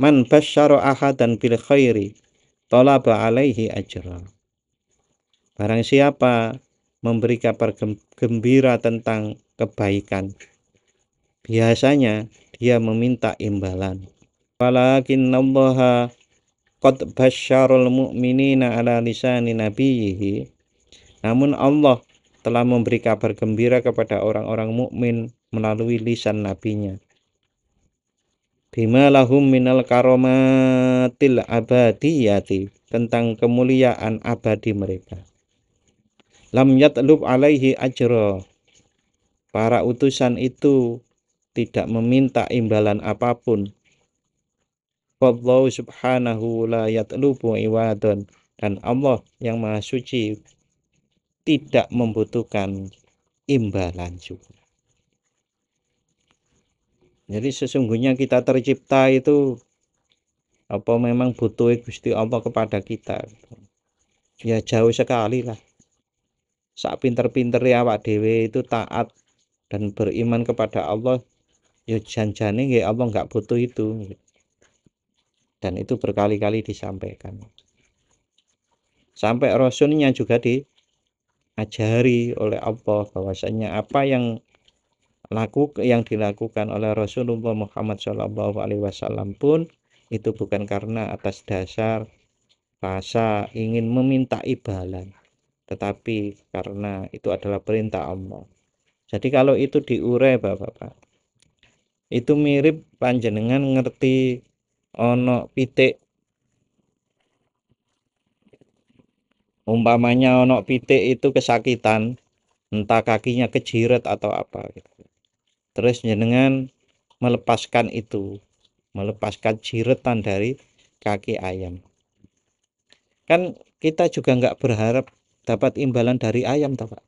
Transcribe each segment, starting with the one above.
Man basyara ahadan bil khairi talaba alaihi ajra. Barang siapa memberi kabar gembira tentang kebaikan, biasanya dia meminta imbalan. Walakinallaha qad basyarul mu'minina ala lisani nabiyhi. Namun Allah telah memberi kabar gembira kepada orang-orang mukmin melalui lisan nabinya. Bima lahum minal karomatil abadiyati, tentang kemuliaan abadi mereka. Lam yatlub alaihi ajra. Para utusan itu tidak meminta imbalan apapun. Wallahu subhanahu la yatlubu iwadun. Dan Allah yang maha suci tidak membutuhkan imbalan juga. Jadi sesungguhnya kita tercipta itu apa memang butuh Gusti Allah kepada kita? Ya jauh sekali lah. Sak pinter-pinter awak dhewe itu taat dan beriman kepada Allah, ya janjane nggih Allah nggak butuh itu. Dan itu berkali-kali disampaikan. Sampai Rasulnya juga diajari oleh Allah bahwasanya apa yang dilakukan oleh Rasulullah Muhammad SAW pun itu bukan karena atas dasar rasa ingin meminta imbalan, tetapi karena itu adalah perintah Allah. Jadi kalau itu diurai Bapak-bapak, itu mirip panjenengan ngerti ono pitik, umpamanya ono pitik itu kesakitan, entah kakinya kejiret atau apa gitu. Terus jenengan melepaskan jiretan dari kaki ayam. Kan kita juga nggak berharap dapat imbalan dari ayam toh, Pak.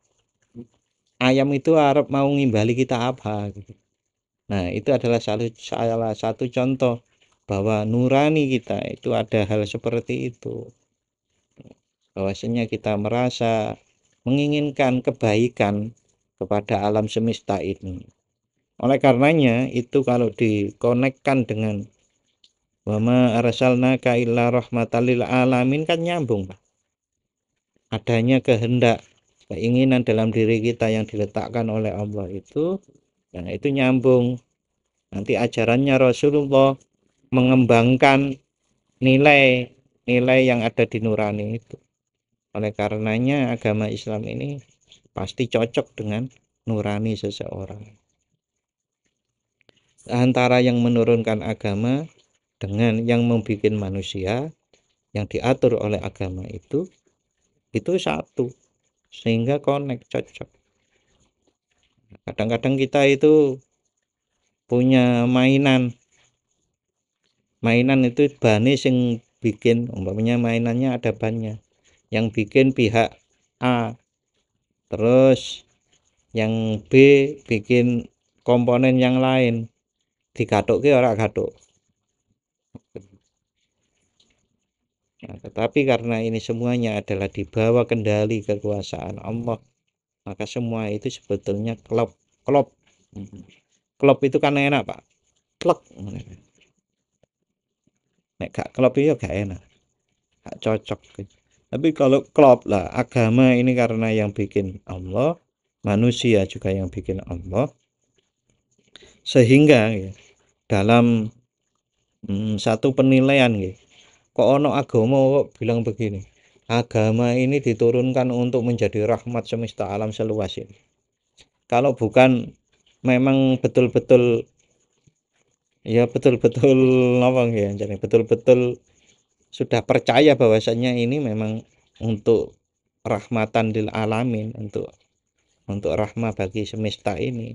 Ayam itu harap mau ngimbali kita apa gitu. Nah, itu adalah salah satu contoh bahwa nurani kita itu ada hal seperti itu. Bahwasanya kita merasa menginginkan kebaikan kepada alam semesta ini. Oleh karenanya itu kalau dikonekkan dengan wa ma arsalnaka illa rahmatan lil alamin kan nyambung, Pak. Adanya kehendak, keinginan dalam diri kita yang diletakkan oleh Allah itu, nah itu nyambung. Nanti ajarannya Rasulullah mengembangkan nilai-nilai yang ada di nurani itu. Oleh karenanya agama Islam ini pasti cocok dengan nurani seseorang. Antara yang menurunkan agama dengan yang membuat manusia yang diatur oleh agama itu satu, sehingga connect, cocok. Kadang-kadang kita itu punya mainan itu bane sing bikin, umpamanya mainannya ada bannya, yang bikin pihak A, terus yang B bikin komponen yang lain, digathuk ora gathuk. Nah, tetapi karena ini semuanya adalah dibawa kendali kekuasaan Allah, maka semua itu sebetulnya klop. Klop itu kan enak, Pak. Klek. Nek gak klop itu gak enak, gak cocok. Tapi kalau klop lah, agama ini karena yang bikin Allah, manusia juga yang bikin Allah, sehingga ya, dalam satu penilaian ya, kok ono agama kok bilang begini, agama ini diturunkan untuk menjadi rahmat semesta alam seluas ini. Kalau bukan memang betul-betul ya betul-betul apa ya, jadi betul-betul sudah percaya bahwasanya ini memang untuk rahmatan lil alamin, untuk rahmah bagi semesta ini.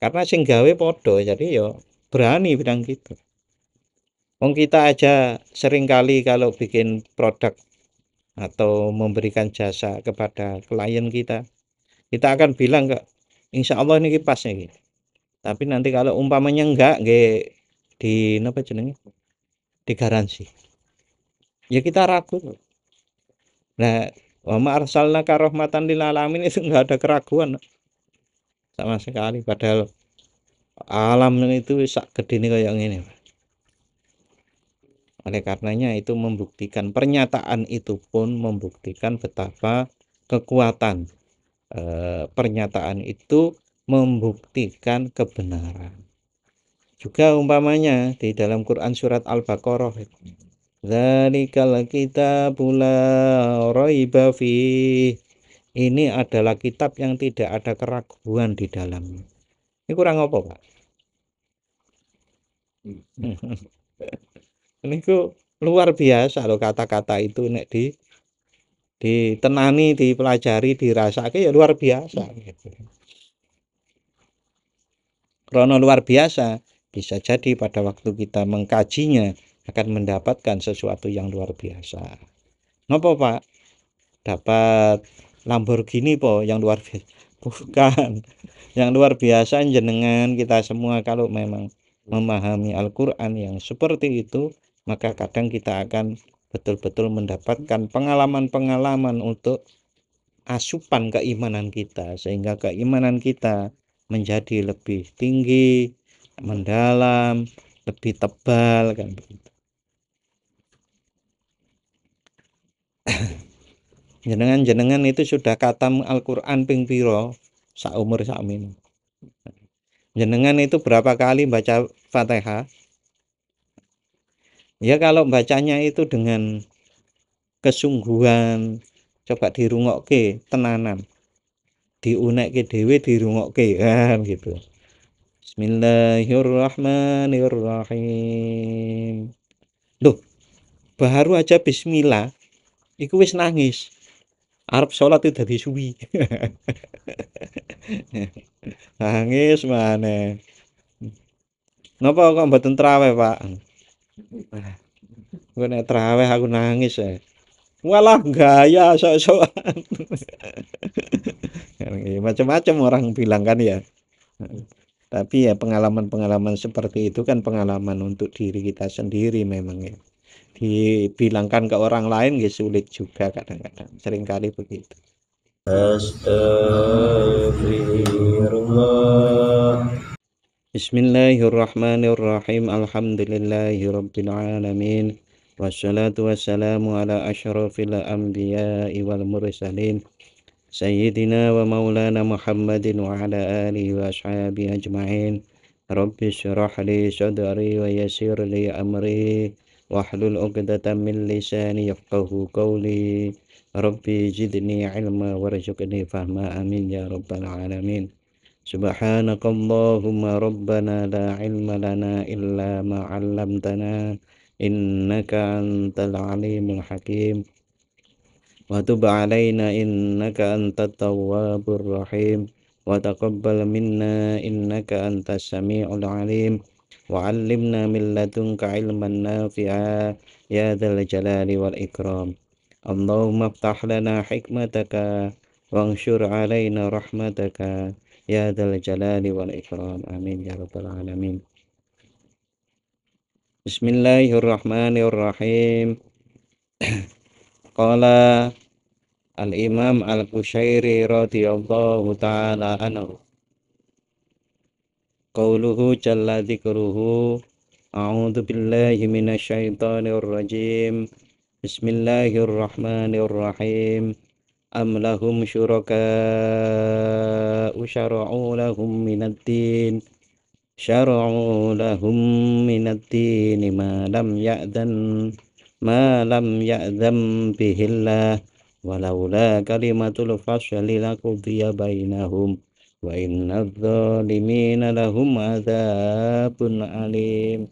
Karena sing gawe podo, jadi yo berani bilang gitu. Wong kita aja seringkali kalau bikin produk atau memberikan jasa kepada klien kita akan bilang kok insya Allah ini pasnya gitu. Tapi nanti kalau umpamanya enggak, nggak di apa jenenge, digaransi, ya kita ragu. Nah, wa ma arsalnaka rahmatan lil alamin itu enggak ada keraguan sama sekali, padahal alam itu sak gede ini kayak gini. Oleh karenanya itu membuktikan, pernyataan itu pun membuktikan betapa kekuatan pernyataan itu membuktikan kebenaran. Juga umpamanya di dalam Quran surat Al-Baqarah, Dzalikal kitabu la raiba fih. Ini adalah kitab yang tidak ada keraguan di dalamnya. Ini kurang apa, Pak? Ini luar biasa loh kata-kata itu nek ditenani, dipelajari, dirasake ya luar biasa gitu. Krono luar biasa, bisa jadi pada waktu kita mengkajinya akan mendapatkan sesuatu yang luar biasa. Napa, Pak? Dapat Lamborghini po yang luar biasa? Bukan. Yang luar biasa jenengan kita semua kalau memang memahami Al-Qur'an yang seperti itu, maka kadang kita akan betul-betul mendapatkan pengalaman-pengalaman untuk asupan keimanan kita, sehingga keimanan kita menjadi lebih tinggi, mendalam, lebih tebal kan begitu. Jenengan itu sudah khatam Al-Qur'an ping piro saumur sakmin. Jenengan itu berapa kali baca Fatihah? Ya kalau bacanya itu dengan kesungguhan, coba dirungokke tenanan, diunekke dhewe dirungokke kan gitu. Bismillahirrahmanirrahim. Loh, baru aja bismillah iku wis nangis. Arep salat itu dadi suwi. Nangis maneh. Napa kok mboten traweh, Pak? Gue nek traweh aku nangis ya. Walah gaya sok-sokan. Macam-macam orang bilang kan ya. Tapi ya pengalaman-pengalaman seperti itu kan pengalaman untuk diri kita sendiri memang ya. Dibilangkan ke orang lain ya sulit juga kadang-kadang. Seringkali begitu. Astaghfirullah. Bismillahirrahmanirrahim. Alhamdulillahirabbil alamin. Wassalatu wassalamu ala asyrafil anbiya'i wal mursalin. Sayyidina wa maulana Muhammadin wa ala alihi wa ashabihi ajma'in. Rabbi syrah li sadri wa yassir li amri wahlul 'uqdatam min lisani yafqahu qawli. Rabbi zidni ilma warzuqni fahma, amin ya rabbal alamin. Subhanakallahumma rabbana la ilma lana illa ma 'allamtana innaka antal alimul hakim. Wa tub 'alaina innaka antat tawwabur rahim. Wa taqabbal minna innaka antas sami'ul 'alim. Wa 'allimna min ladunka 'ilman nafi'a ya dzal jalali wal ikram. Allahumma iftah lana hikmataka wanshur 'alaina rahmataka ya dzal jalali wal ikram, amin ya rabbal alamin. Bismillahirrahmanirrahim. Qala al-Imam Al-Qushairi radhiyallahu ta'ala anhu, qauluhu jalla dzikruhu, a'udzu billahi minasyaitonir rajim. Bismillahirrahmanirrahim. Am lahum syuraka'u syara'u lahum minad-din syara'u lahum minad-din ma lam ya'dzam bihillah walaula kalimatul fasli laqudiya bainahum wa innadz zalimina lahum adzabun alim.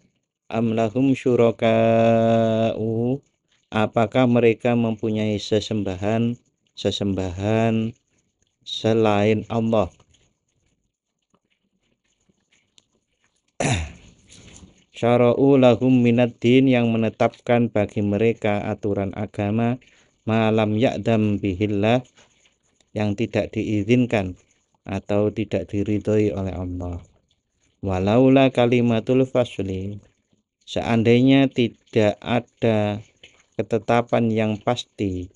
Am lahum syuraka'u, apakah mereka mempunyai sesembahan selain Allah? Syara'u lahum minad-din, yang menetapkan bagi mereka aturan agama, malam ya'dam bihillah, yang tidak diizinkan atau tidak diridhoi oleh Allah. Walaula kalimatul fasli, seandainya tidak ada ketetapan yang pasti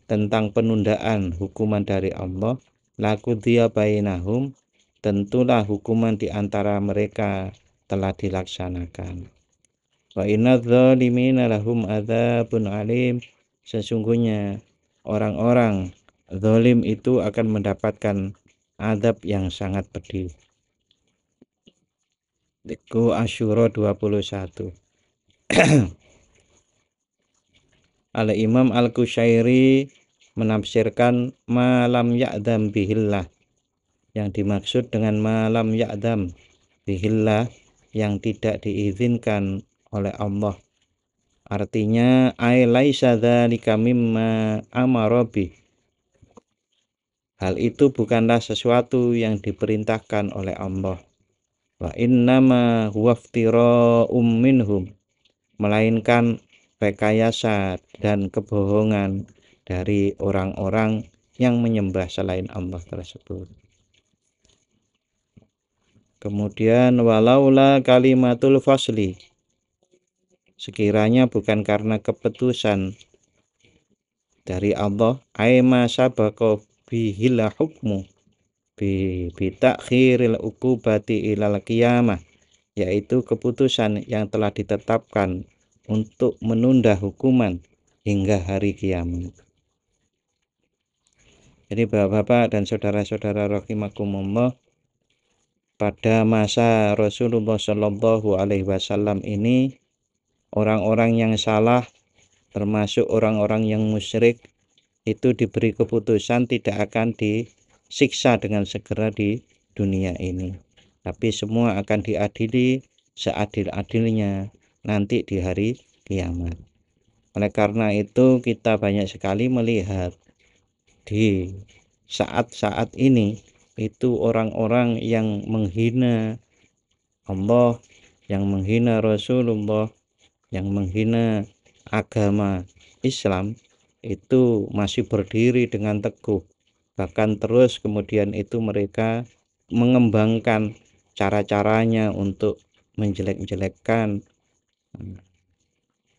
tentang penundaan hukuman dari Allah, laqudiya bainahum, tentulah hukuman di antara mereka telah dilaksanakan. Wa innadz zalimina lahum adzabun alim. Sesungguhnya orang-orang zalim itu akan mendapatkan azab yang sangat pedih. Itu Asyura 21. Al-Imam Al-Qushairi menafsirkan malam ya'dam bihillah. Yang dimaksud dengan malam ya'dam bihillah yang tidak diizinkan oleh Allah. Artinya ai laisa dzalika mimma amara bih. Hal itu bukanlah sesuatu yang diperintahkan oleh Allah. Wa innama huwa iftira'um minhum, melainkan rekayasa dan kebohongan dari orang-orang yang menyembah selain Allah tersebut. Kemudian walaula kalimatul fasli, sekiranya bukan karena keputusan dari Allah, aima sabaqa bihil hukmu bi takhiril uqubati ilal qiyamah, yaitu keputusan yang telah ditetapkan untuk menunda hukuman hingga hari kiamat. Jadi Bapak-bapak dan saudara-saudara rahimakumullah, pada masa Rasulullah Shallallahu Alaihi Wasallam ini orang-orang yang salah, termasuk orang-orang yang musyrik, itu diberi keputusan tidak akan disiksa dengan segera di dunia ini, tapi semua akan diadili seadil-adilnya nanti di hari kiamat. Oleh karena itu kita banyak sekali melihat di saat-saat ini itu orang-orang yang menghina Allah, yang menghina Rasulullah, yang menghina agama Islam, itu masih berdiri dengan teguh. Bahkan terus kemudian itu mereka mengembangkan cara-caranya untuk menjelek-jelekkan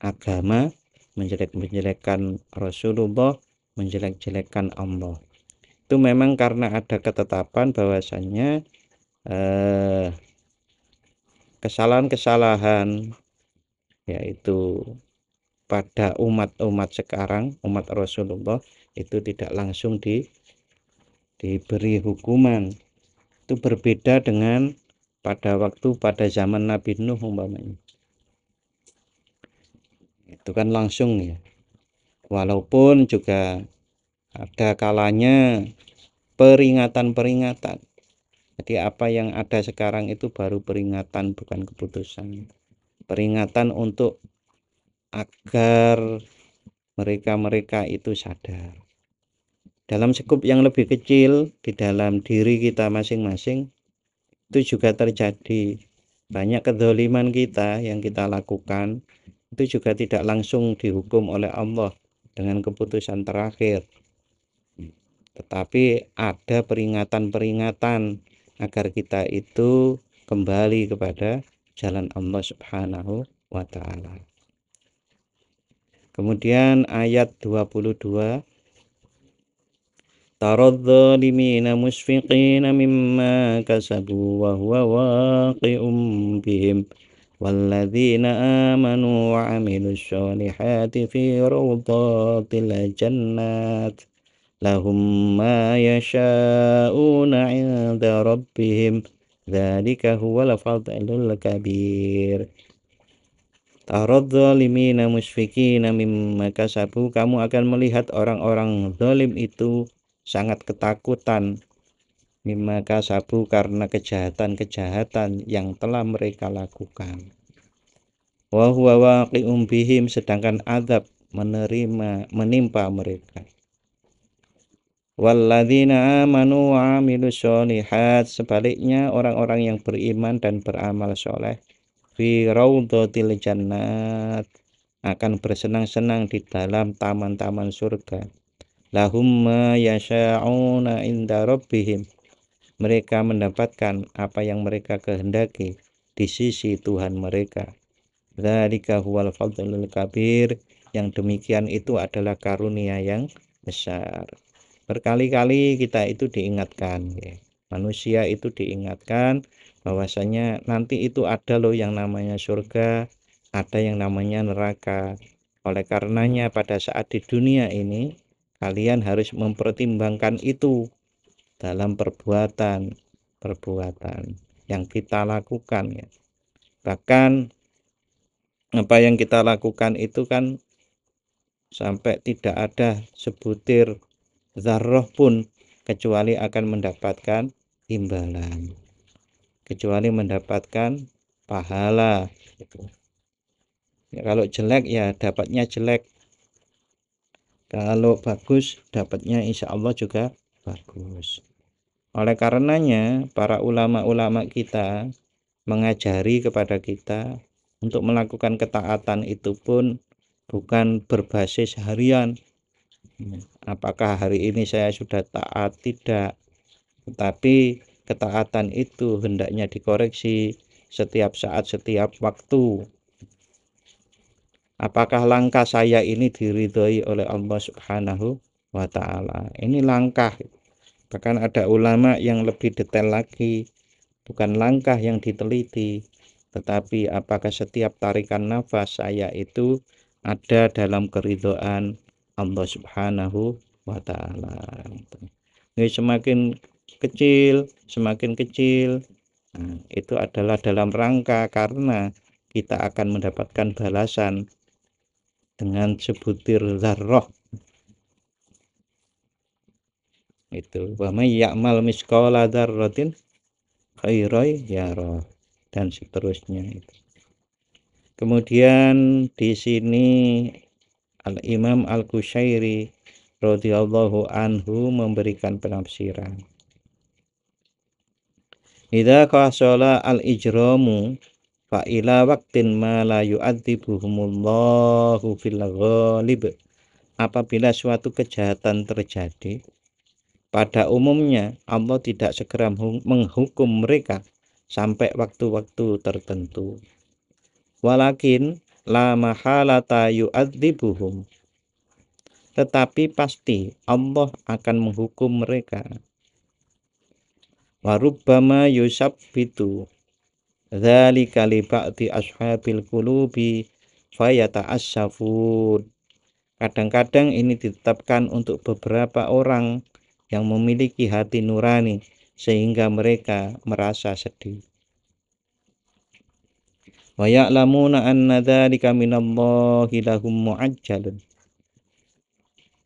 agama, menjelek-jelekkan Rasulullah, menjelek-jelekkan Allah. Itu memang karena ada ketetapan bahwasannya kesalahan-kesalahan yaitu pada umat-umat sekarang, umat Rasulullah, itu tidak langsung diberi hukuman. Itu berbeda dengan pada zaman Nabi Nuh umpamanya. Itu kan langsung ya. Walaupun juga ada kalanya peringatan-peringatan. Jadi apa yang ada sekarang itu baru peringatan, bukan keputusan. Peringatan untuk agar mereka-mereka itu sadar. Dalam skup yang lebih kecil, di dalam diri kita masing-masing, itu juga terjadi. Banyak kedzaliman kita yang kita lakukan, itu juga tidak langsung dihukum oleh Allah dengan keputusan terakhir. Tetapi ada peringatan-peringatan agar kita itu kembali kepada jalan Allah Subhanahu wa ta'ala. Kemudian ayat 22, taradzalimina musfiqina mimma kasabu wa huwa waqi'um bihim walladzina amanu wa amilus sholihati fi rawdatil jannat lahum ma yasha'una 'inda rabbihim dzalika huwal fadlul kabir. Taradzalimina musfiqina mimma kasabu, kamu akan melihat orang-orang zalim itu sangat ketakutan mimma kasabu, karena kejahatan-kejahatan yang telah mereka lakukan. Wa huwa waqi'um bihim, sedangkan azab menimpa mereka. Walladzina amanu wa amilus sholihat, sebaliknya orang-orang yang beriman dan beramal soleh, fi raudhatil jannat, akan bersenang-senang di dalam taman-taman surga. Lahum ma yasha'una inda rabbihim, mereka mendapatkan apa yang mereka kehendaki di sisi Tuhan mereka. Dzalika huwal fadlul kabir, yang demikian itu adalah karunia yang besar. Berkali-kali kita itu diingatkan ya. Manusia itu diingatkan bahwasanya nanti itu ada loh yang namanya surga, ada yang namanya neraka. Oleh karenanya pada saat di dunia ini kalian harus mempertimbangkan itu dalam perbuatan yang kita lakukan ya. Bahkan apa yang kita lakukan itu kan sampai tidak ada sebutir zarrah pun kecuali akan mendapatkan imbalan, kecuali mendapatkan pahala gitu. Ya, kalau jelek ya dapatnya jelek, kalau bagus dapatnya insya Allah juga bagus. Oleh karenanya para ulama-ulama kita mengajari kepada kita untuk melakukan ketaatan itu pun bukan berbasis harian. Apakah hari ini saya sudah taat? Tidak. Tetapi ketaatan itu hendaknya dikoreksi setiap saat, setiap waktu. Apakah langkah saya ini diridhoi oleh Allah Subhanahu wa ta'ala? Ini langkah. Bahkan ada ulama yang lebih detail lagi. Bukan langkah yang diteliti, tetapi apakah setiap tarikan nafas saya itu ada dalam keridhaan Allah Subhanahu wa ta'ala. Ini semakin kecil, semakin kecil. Nah, itu adalah dalam rangka karena kita akan mendapatkan balasan dengan sebutir zarrah. Itu wa may ya'mal misqala dzarratin khairan yarah dan seterusnya. Kemudian di sini Al-Imam Al-Qushairi radhiyallahu anhu memberikan penafsiran. Idza qasala al-ijramu fa ila waqtin ma la yu'adzibuhumullahu fil ghalib. Apabila suatu kejahatan terjadi, pada umumnya Allah tidak segera menghukum mereka sampai waktu-waktu tertentu. Walakin la mahalata yu'adzibuhum. Tetapi pasti Allah akan menghukum mereka. Wa rubbama yusabbitu dzalika li ba'di ashabil qulubi fayata'assafun. Kadang-kadang ini ditetapkan untuk beberapa orang yang memiliki hati nurani sehingga mereka merasa sedih. Wa ya'lamuna anna dzalika minallahi lahum mu'ajjalun.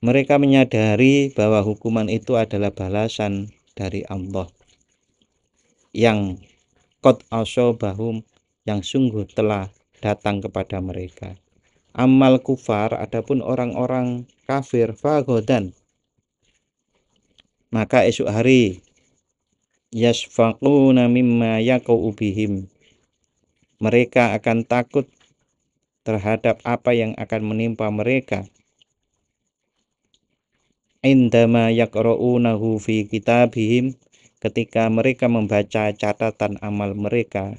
Mereka menyadari bahwa hukuman itu adalah balasan dari Allah yang qad asobahum, yang sungguh telah datang kepada mereka. Amal kufar, adapun orang-orang kafir, fagodan, maka esok hari yasfaquna mimma yaqau bihim, mereka akan takut terhadap apa yang akan menimpa mereka. Indama yaqra'unahu fi kitabihim, ketika mereka membaca catatan amal mereka.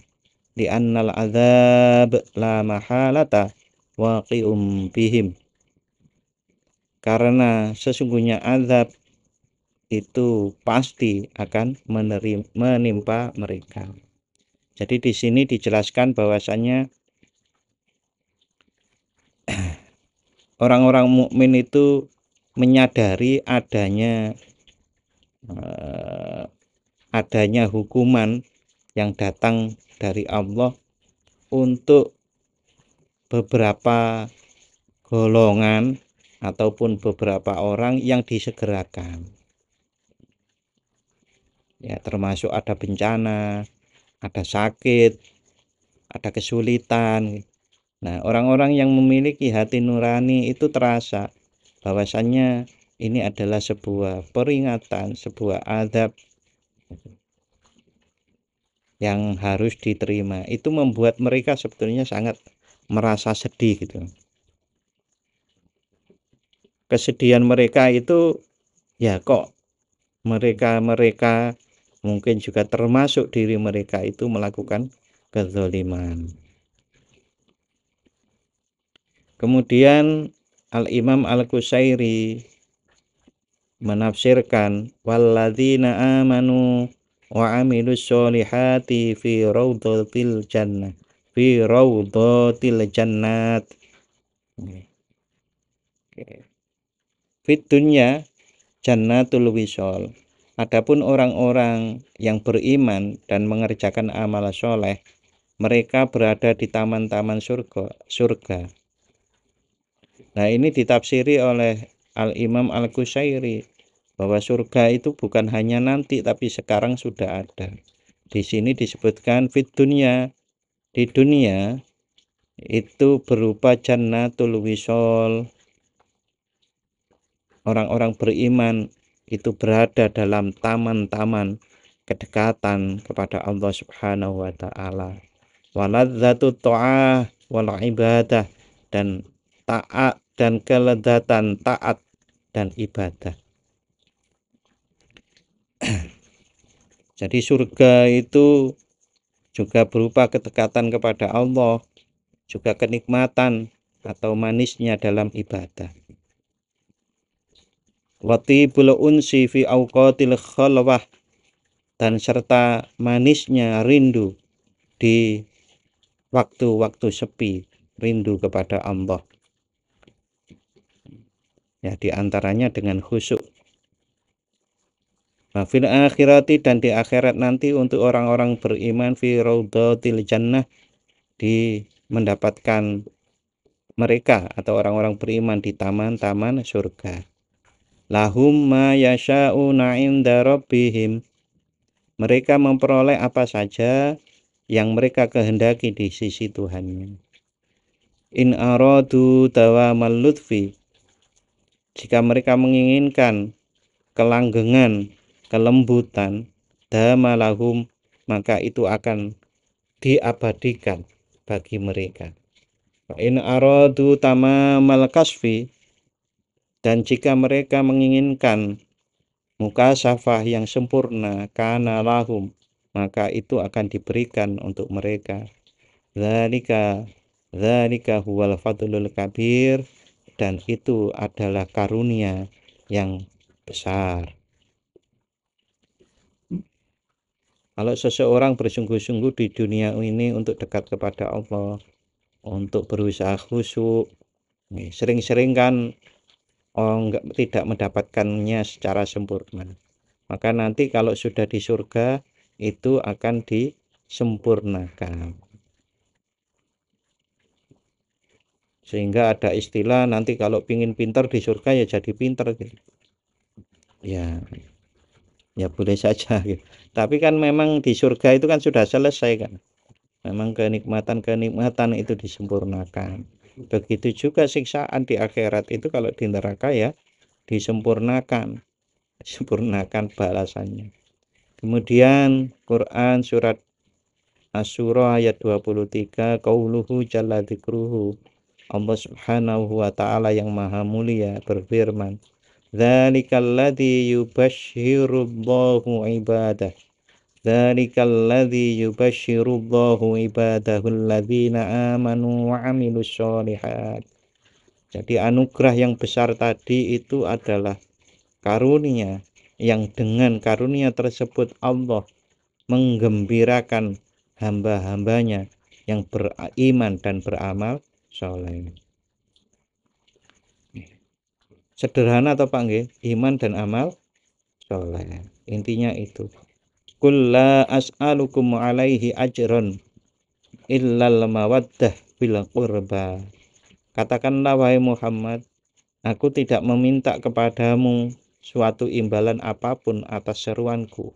Di annal azab la mahalata waqi'um bihim, karena sesungguhnya azab itu pasti akan menimpa mereka. Jadi di sini dijelaskan bahwasanya orang-orang mukmin itu menyadari adanya hukuman yang datang dari Allah untuk beberapa golongan ataupun beberapa orang yang disegerakan. Ya, termasuk ada bencana, ada sakit, ada kesulitan. Nah, orang-orang yang memiliki hati nurani itu terasa bahwasannya ini adalah sebuah peringatan, sebuah azab yang harus diterima. Itu membuat mereka sebetulnya sangat merasa sedih gitu. Kesedihan mereka itu ya kok mereka mungkin juga termasuk diri mereka itu melakukan kezaliman. Kemudian Al-Imam Al-Qushairi menafsirkan walladzina amanu wa amilus solihati fi raudhatil jannah fi raudhatil jannat. Fit dunya jannatul wisol. Adapun orang-orang yang beriman dan mengerjakan amal soleh, mereka berada di taman-taman surga. Nah, ini ditafsiri oleh Al-Imam Al-Qushairi bahwa surga itu bukan hanya nanti tapi sekarang sudah ada. Di sini disebutkan fit dunya, di dunia itu berupa jannatul wisol. Orang-orang beriman itu berada dalam taman-taman kedekatan kepada Allah Subhanahu wa taala. Waladzatu ta'ah wal ibadah, dan taat dan kelezatan taat dan ibadah. Jadi surga itu juga berupa kedekatan kepada Allah, juga kenikmatan atau manisnya dalam ibadah. Watibul unsi fi awqatil khalwah, dan serta manisnya rindu di waktu-waktu sepi, rindu kepada Allah. Ya, diantaranya dengan khusyuk. Nah, fil akhirati, dan di akhirat nanti untuk orang-orang beriman fi raudhatil jannah, di mendapatkan mereka atau orang-orang beriman di taman-taman surga. Lahum ma yasha'una 'inda rabbihim, mereka memperoleh apa saja yang mereka kehendaki di sisi Tuhannya. In aradu dawamal lutfi, jika mereka menginginkan kelanggengan, kelembutan, damalahum, maka itu akan diabadikan bagi mereka. In aradu tamamal kasfi, dan jika mereka menginginkan mukasafah yang sempurna, kana lahum, maka itu akan diberikan untuk mereka. Dzalika huwal fadlul kabir, dan itu adalah karunia yang besar. Kalau seseorang bersungguh-sungguh di dunia ini untuk dekat kepada Allah, untuk berusaha khusyuk, sering-sering kan tidak mendapatkannya secara sempurna, maka nanti kalau sudah di surga itu akan disempurnakan. Sehingga ada istilah nanti kalau pingin pintar di surga ya jadi pintar gitu. Ya boleh saja gitu. Tapi kan memang di surga itu kan sudah selesai kan. Memang kenikmatan itu disempurnakan. Begitu juga siksaan di akhirat itu kalau di neraka ya disempurnakan balasannya. Kemudian Quran surat Asy-Syura ayat 23, qauluhu jalla dzikruhu, Allah Subhanahu wa taala yang maha mulia berfirman, dzalikal yubashshirullahu ibadah, dzalikal yubashshirullahu ibadahul ladzina amanu wa 'amilus sholihat. Jadi anugerah yang besar tadi itu adalah karunia yang dengan karunia tersebut Allah menggembirakan hamba-hambanya yang beriman dan beramal soleh. Sederhana atau Pak nggih? Iman dan amal soleh. Intinya itu. Qul la as'alukum 'alaihi ajran illal mawaddah bil qurba. Katakanlah wahai Muhammad, aku tidak meminta kepadamu suatu imbalan apapun atas seruanku,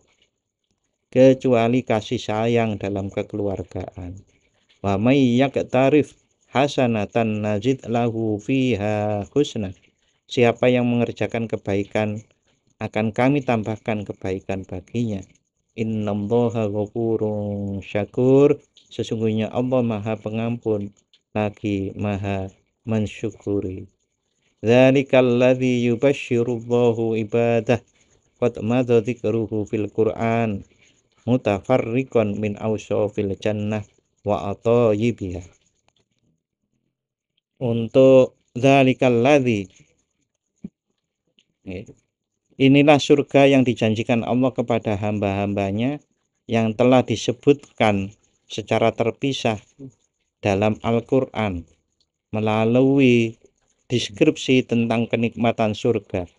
kecuali kasih sayang dalam kekeluargaan. Wa may yaqtarif hasanatan najid lahu fiha husna. Siapa yang mengerjakan kebaikan, akan kami tambahkan kebaikan baginya. Innallaha ghafurun syakur. Sesungguhnya Allah Maha Pengampun lagi Maha mensyukuri. Dzalikal ladzi yubashshirullahu ibadah qad madza dzikruhu fil Qur'an mutafarriqan min awsafil jannah wa atayyibiha. Untuk dzalikal ladzi, inilah surga yang dijanjikan Allah kepada hamba-hambanya yang telah disebutkan secara terpisah dalam Al-Quran melalui deskripsi tentang kenikmatan surga.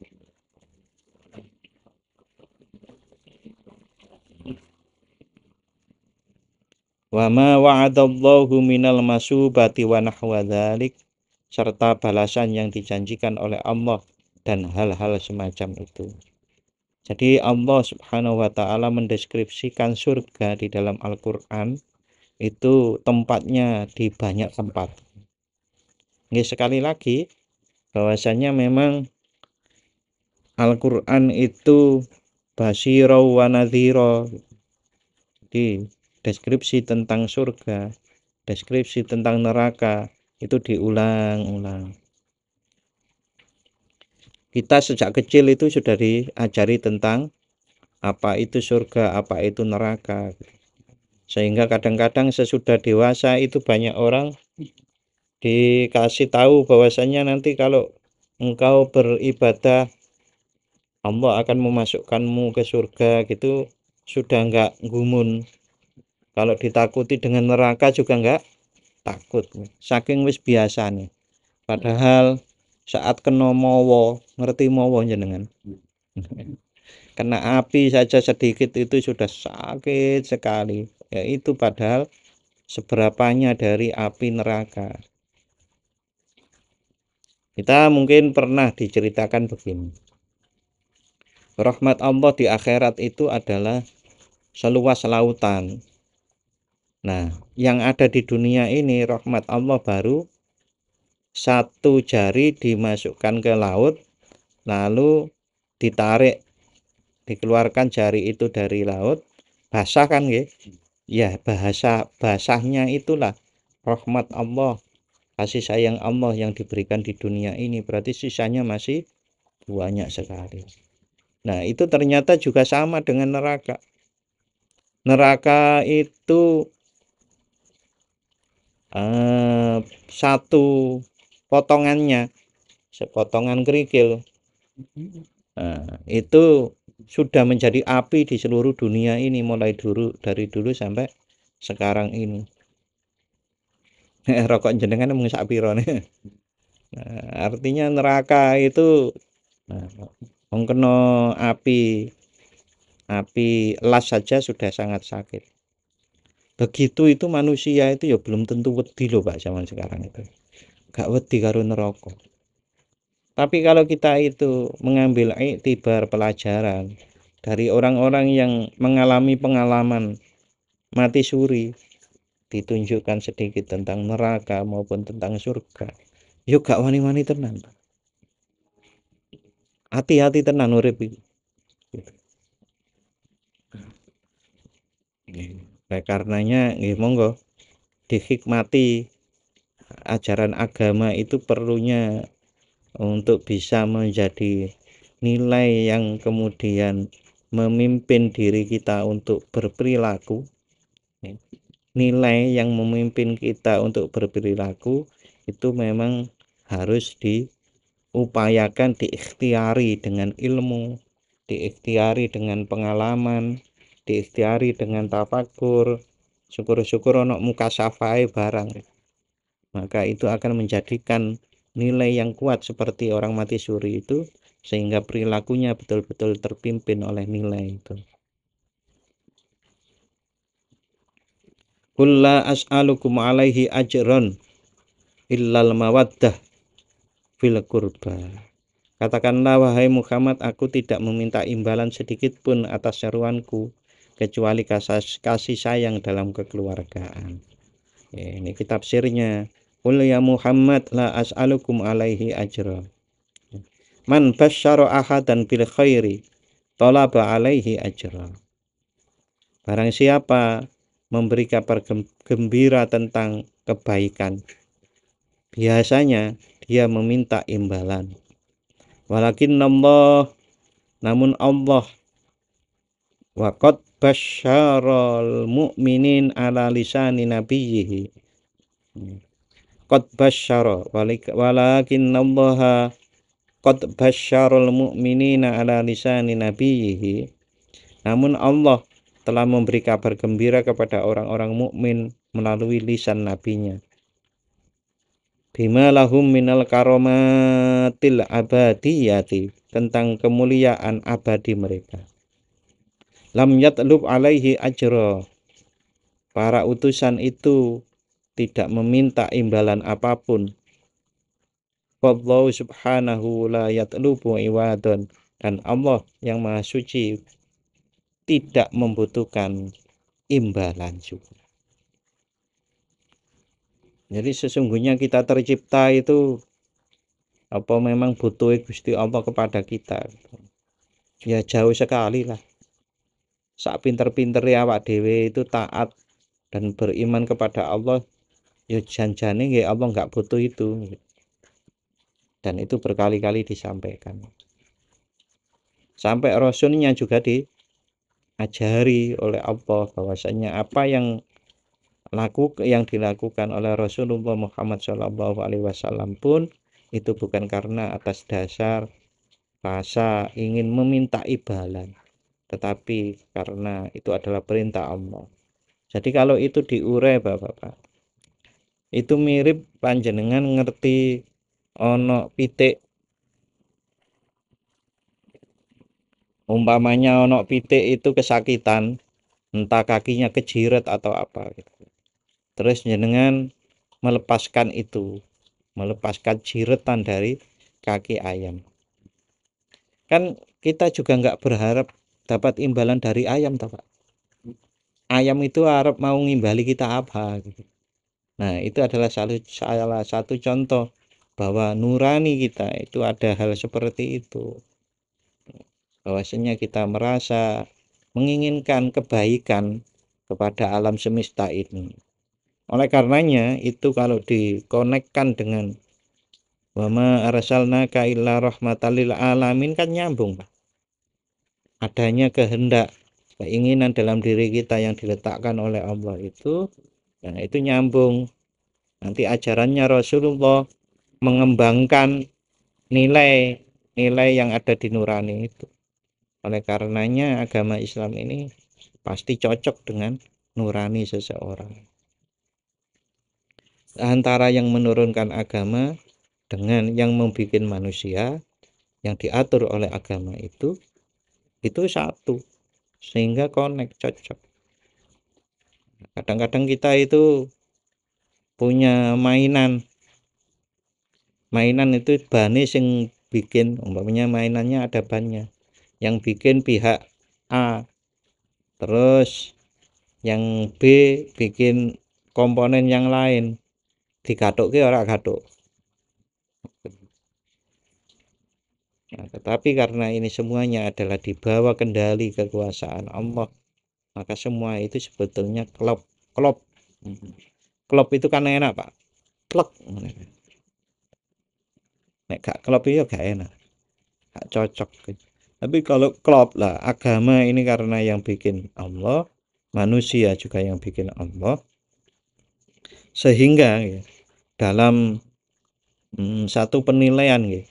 Wa ma wa'adallahu minal masubati wa nahwa dzalik, serta balasan yang dijanjikan oleh Allah dan hal-hal semacam itu. Jadi Allah Subhanahu wa taala mendeskripsikan surga di dalam Al-Qur'an itu tempatnya di banyak tempat. Ini sekali lagi bahwasanya memang Al-Qur'an itu basyira wa nadhira. Di deskripsi tentang surga, deskripsi tentang neraka itu diulang-ulang. Kita sejak kecil itu sudah diajari tentang apa itu surga, apa itu neraka. Sehingga kadang-kadang sesudah dewasa itu banyak orang dikasih tahu bahwasanya nanti kalau engkau beribadah Allah akan memasukkanmu ke surga gitu, sudah enggak gumun. Kalau ditakuti dengan neraka juga enggak takut, saking wis biasa nih. Padahal saat kena mawa, ngerti mawa jenengan? Kena api saja sedikit itu sudah sakit sekali. Ya itu padahal seberapanya dari api neraka. Kita mungkin pernah diceritakan begini. Rahmat Allah di akhirat itu adalah seluas lautan. Nah, yang ada di dunia ini rahmat Allah baru satu jari dimasukkan ke laut, lalu ditarik, dikeluarkan jari itu dari laut, basah kan ya? Ya, bahasa basahnya itulah rahmat Allah, kasih sayang Allah yang diberikan di dunia ini, berarti sisanya masih banyak sekali. Nah, itu ternyata juga sama dengan neraka. Neraka itu satu potongannya sepotongan kerikil, itu sudah menjadi api di seluruh dunia ini, mulai dari dulu sampai sekarang ini. Rokok jenengan mung sak pira nih. Artinya neraka itu wong kena api las saja sudah sangat sakit. Begitu itu manusia itu ya belum tentu wedi loh Pak zaman sekarang itu. Gak wedi karo neraka. Tapi kalau kita itu mengambil iktibar pelajaran dari orang-orang yang mengalami pengalaman mati suri, ditunjukkan sedikit tentang neraka maupun tentang surga, yuk gak wani-wani tenan. Hati-hati tenan urip iki. Nah, karenanya nggih monggo dihikmati ajaran agama itu perlunya untuk bisa menjadi nilai yang kemudian memimpin diri kita untuk berperilaku. Nilai yang memimpin kita untuk berperilaku itu memang harus diupayakan, diikhtiari dengan ilmu, diikhtiari dengan pengalaman, diikhtiari dengan tafakur. Syukur-syukur ono mukasafai barang, maka itu akan menjadikan nilai yang kuat seperti orang mati suri itu, sehingga perilakunya betul-betul terpimpin oleh nilai itu. Qul la as'alukum alaihi ajran illal mawaddah fil qurba. Katakanlah wahai Muhammad, aku tidak meminta imbalan sedikit pun atas seruanku kecuali kasih sayang dalam kekeluargaan. Ini kitab sirnya. Qul ya Muhammad la as'alukum alaihi ajra. Man basyara ahadan bil khairi talaba alaihi ajra. Barang siapa memberi kabar gembira tentang kebaikan, biasanya dia meminta imbalan. Walakin Allah, namun Allah waqad basyaral mu'minin ala lisani nabiyhi. Qad basyara walakin Allah qad basyaral mu'minina ala lisani nabiyhi. Namun Allah telah memberi kabar gembira kepada orang-orang mukmin melalui lisan nabinya. bima lahum minal karomatil abadiyati, tentang kemuliaan abadi mereka. Lam yatlub alaihi ajra, para utusan itu tidak meminta imbalan apapun. Wallahu subhanahu la yatlubu iwadon, dan Allah yang maha suci tidak membutuhkan imbalan juga. Jadi sesungguhnya kita tercipta itu apa memang butuh Gusti Allah kepada kita? Ya jauh sekali lah. Sak pinter-pinter ya awak dhewe itu taat dan beriman kepada Allah, ya janjane nggih Allah nggak butuh itu. Dan itu berkali-kali disampaikan. Sampai rasulnya juga diajari oleh Allah bahwasanya apa yang dilakukan oleh Rasulullah Muhammad SAW pun itu bukan karena atas dasar rasa ingin meminta imbalan, tetapi karena itu adalah perintah Allah. Jadi kalau itu diurai Bapak-bapak, itu mirip panjenengan ngerti ono pitik, umpamanya ono pitik itu kesakitan, entah kakinya kejiret atau apa gitu. Terus jenengan melepaskan jiretan dari kaki ayam. Kan kita juga nggak berharap dapat imbalan dari ayam, Pak. Ayam itu harap mau ngimbali kita apa gitu. Nah, itu adalah salah satu contoh bahwa nurani kita itu ada hal seperti itu. Bahwasanya kita merasa menginginkan kebaikan kepada alam semesta ini. Oleh karenanya itu kalau dikonekkan dengan wama arsalnaka illa rahmatan lil alamin kan nyambung, Pak. Adanya kehendak, keinginan dalam diri kita yang diletakkan oleh Allah itu, nah itu nyambung. Nanti ajarannya Rasulullah mengembangkan nilai yang ada di nurani itu. Oleh karenanya agama Islam ini pasti cocok dengan nurani seseorang. Antara yang menurunkan agama dengan yang membuat manusia yang diatur oleh agama itu satu, sehingga connect, cocok. Kadang-kadang kita itu punya mainan itu bane sing bikin, umpamanya mainannya ada bannya, yang bikin pihak A, terus yang B bikin komponen yang lain, digathuk ora gathuk. Nah, tetapi karena ini semuanya adalah di bawah kendali kekuasaan Allah, maka semua itu sebetulnya klop. Klop itu kan enak, Pak. Klek. Nek gak klop itu gak enak, gak cocok. Tapi kalau klop lah, agama ini karena yang bikin Allah, manusia juga yang bikin Allah, sehingga ya, dalam satu penilaian ya,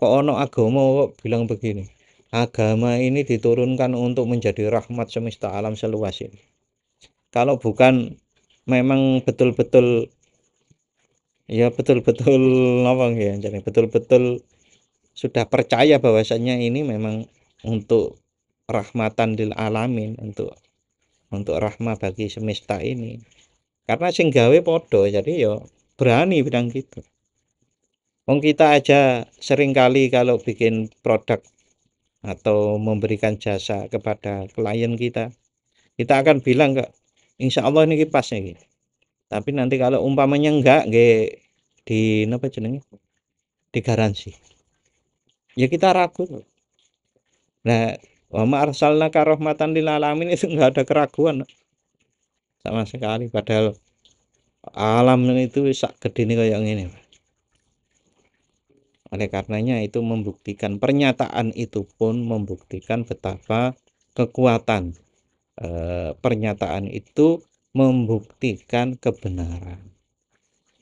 kok ono agama kok bilang begini, agama ini diturunkan untuk menjadi rahmat semesta alam seluas ini. Kalau bukan memang betul-betul apa ya, jadi betul-betul sudah percaya bahwasanya ini memang untuk rahmatan lil alamin, untuk rahmah bagi semesta ini. Karena sing gawe podo, jadi yo berani bilang gitu. Wong kita aja seringkali kalau bikin produk atau memberikan jasa kepada klien kita akan bilang kok insya Allah ini pasnya gitu. Tapi nanti kalau umpamanya enggak, nggak di apa jenenge, digaransi, ya kita ragu. Nah, wa ma arsalnaka rahmatan lil alamin itu enggak ada keraguan sama sekali, padahal alam itu sak gedene kayak ngene. Oleh karenanya itu membuktikan, pernyataan itu pun membuktikan betapa kekuatan pernyataan itu membuktikan kebenaran.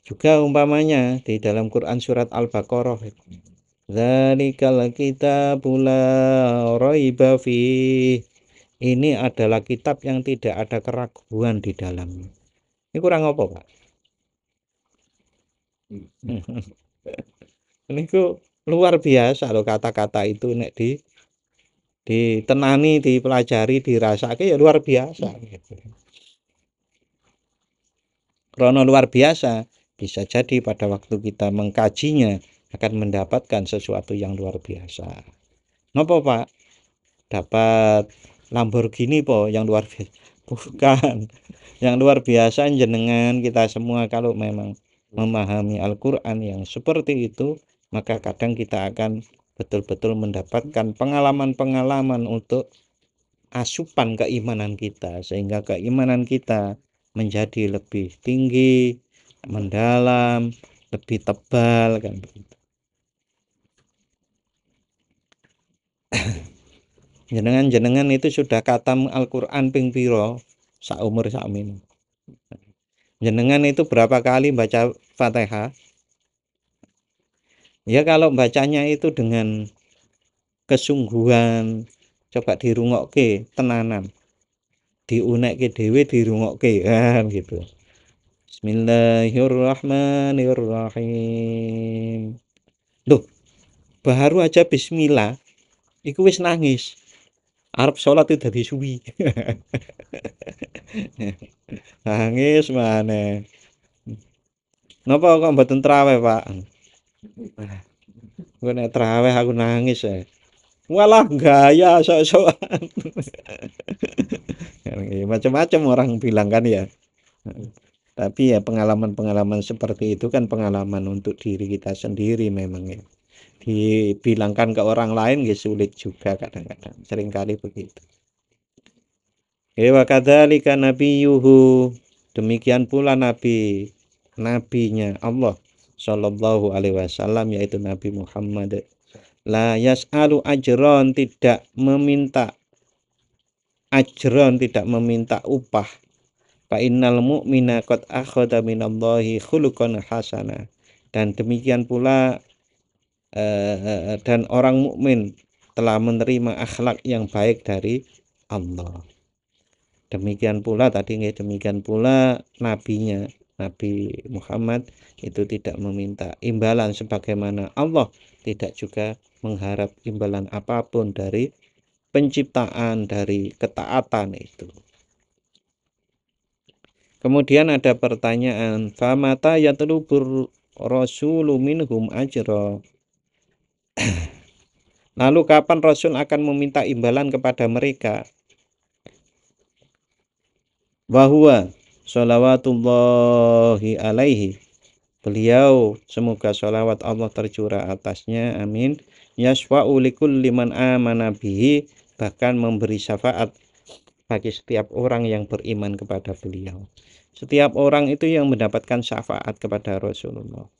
Juga umpamanya di dalam Quran surat Al-Baqarah, Dzalikal kitabul la raiba fih. Ini adalah kitab yang tidak ada keraguan di dalamnya. Ini kurang apa, Pak? Niku luar biasa loh kata-kata itu nek ditenani, dipelajari, dirasake ya luar biasa gitu. Krono luar biasa, bisa jadi pada waktu kita mengkajinya akan mendapatkan sesuatu yang luar biasa. Napa, Pak? Dapat Lamborghini po yang luar biasa? Bukan. Yang luar biasa jenengan kita semua kalau memang memahami Al-Qur'an yang seperti itu, maka kadang kita akan betul-betul mendapatkan pengalaman-pengalaman untuk asupan keimanan kita, sehingga keimanan kita menjadi lebih tinggi, mendalam, lebih tebal kan begitu. Jenengan-jenengan itu sudah khatam Al-Qur'an ping pira saumur sakmin. Jenengan itu berapa kali baca Fatihah? Ya kalau bacanya itu dengan kesungguhan, coba dirungokke tenanan, diunekke dhewe dirungokke kan gitu. Bismillahirrahmanirrahim. Loh, baru aja bismillah iku wis nangis. Arep salat itu dadi suwi. Nangis maneh. Napa kok mboten traweh, Pak? Gue nek traweh aku nangis ya. Walah gaya sok-sokan. Macam-macam orang bilang kan ya. Tapi ya pengalaman-pengalaman seperti itu kan pengalaman untuk diri kita sendiri memang ya. Dibilangkan ke orang lain ya sulit juga kadang-kadang. Seringkali begitu. Wa kadzalika nabiyuhu, demikian pula nabinya Allah sallallahu alaihi wasallam yaitu Nabi Muhammad. La yas'alu ajron, tidak meminta upah. Fa innal mu'mina qad akhadha minallahi khuluqan hasana. Dan demikian pula dan orang mukmin telah menerima akhlak yang baik dari Allah. Demikian pula nabinya, Nabi Muhammad itu tidak meminta imbalan sebagaimana Allah tidak juga mengharap imbalan apapun dari penciptaan, dari ketaatan itu. Kemudian ada pertanyaan, famata yatlubur rasulu minhum ajra. Lalu kapan Rasul akan meminta imbalan kepada mereka? Bahwa sholawatullahi alaihi, beliau semoga sholawat Allah tercurah atasnya, amin, yasfa'u likulli man amana bihi, bahkan memberi syafaat bagi setiap orang yang beriman kepada beliau. Setiap orang itu yang mendapatkan syafaat kepada Rasulullah.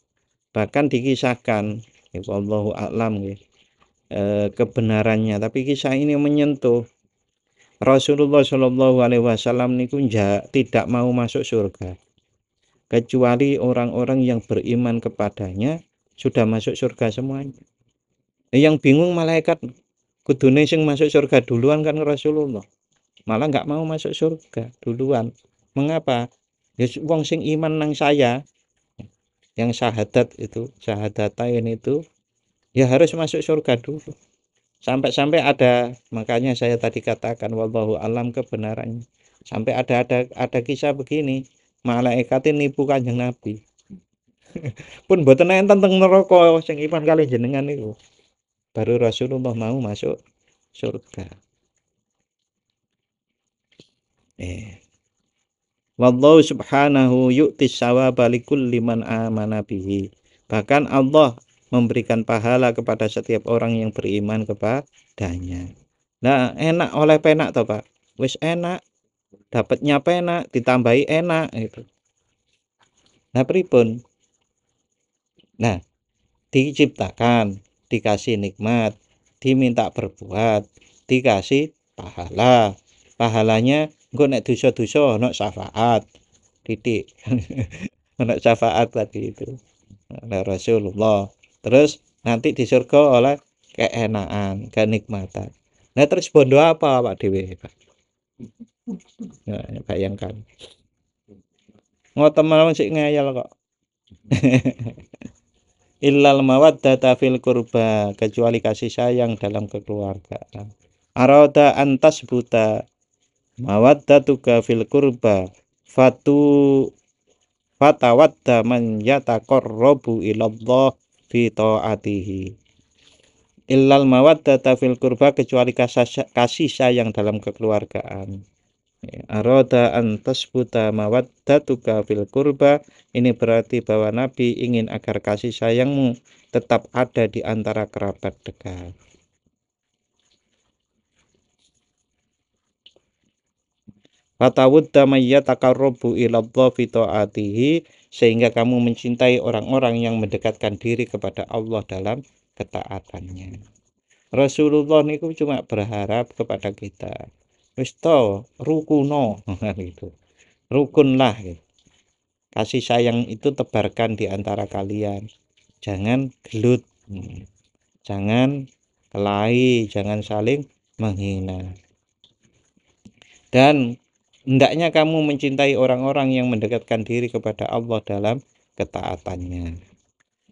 Bahkan dikisahkan, wallahu a'lam kebenarannya, tapi kisah ini menyentuh. Rasulullah Shallallahu alaihi wasallam niku tidak mau masuk surga kecuali orang-orang yang beriman kepadanya sudah masuk surga semuanya. Yang bingung malaikat, kudune sing masuk surga duluan kan Rasulullah. Malah nggak mau masuk surga duluan. Mengapa? Ya wong sing iman nang saya, yang syahadat itu, syahadatain itu, ya harus masuk surga dulu. Sampai-sampai ada, makanya saya tadi katakan wallahu alam kebenarannya. Sampai ada kisah begini, malaikatin nipu Kanjeng Nabi. Pun mboten enten teng neraka sing iman kali jenengan niku. Baru Rasulullah mau masuk surga. Wallahu subhanahu yu'tis sawaba likulli man amana bihi. Bahkan Allah memberikan pahala kepada setiap orang yang beriman kepadanya. Nah, enak oleh penak toh, Pak. Wis enak, dapatnya penak, ditambahi enak gitu. Nah, pripun? Nah, diciptakan, dikasih nikmat, diminta berbuat, dikasih pahala. Pahalanya engko nek dosa-dosa ono syafaat. Titik. Ono syafaat tadi itu. Oleh Rasulullah. Terus nanti di surga oleh keenaan, kenikmatan. Nah, terus bondo apa Pak Dewi? Nah, bayangkan. Ngoten mawon sik ngeyel kok. Illal mawaddata fil qurba, kecuali kasih sayang dalam kekeluargaan. Arada antas buta mawaddatuka fil qurba fatu fatawadda man yataqarrabu ilallah fi ta'atihi. Illal mawaddata fil qurba, kecuali kasih sayang dalam kekeluargaan. Aroda antas buta mawaddatuka fil qurba, ini berarti bahwa Nabi ingin agar kasih sayangmu tetap ada di antara kerabat dekat. Fatawudda mayyataqarrabu ilallah fi ta'atihi, sehingga kamu mencintai orang-orang yang mendekatkan diri kepada Allah dalam ketaatannya. Rasulullah niku cuma berharap kepada kita, wis to rukuno gitu. Rukunlah gitu. Kasih sayang itu tebarkan di antara kalian. Jangan gelut, jangan kelahi, jangan saling menghina. Dan hendaknya kamu mencintai orang-orang yang mendekatkan diri kepada Allah dalam ketaatannya.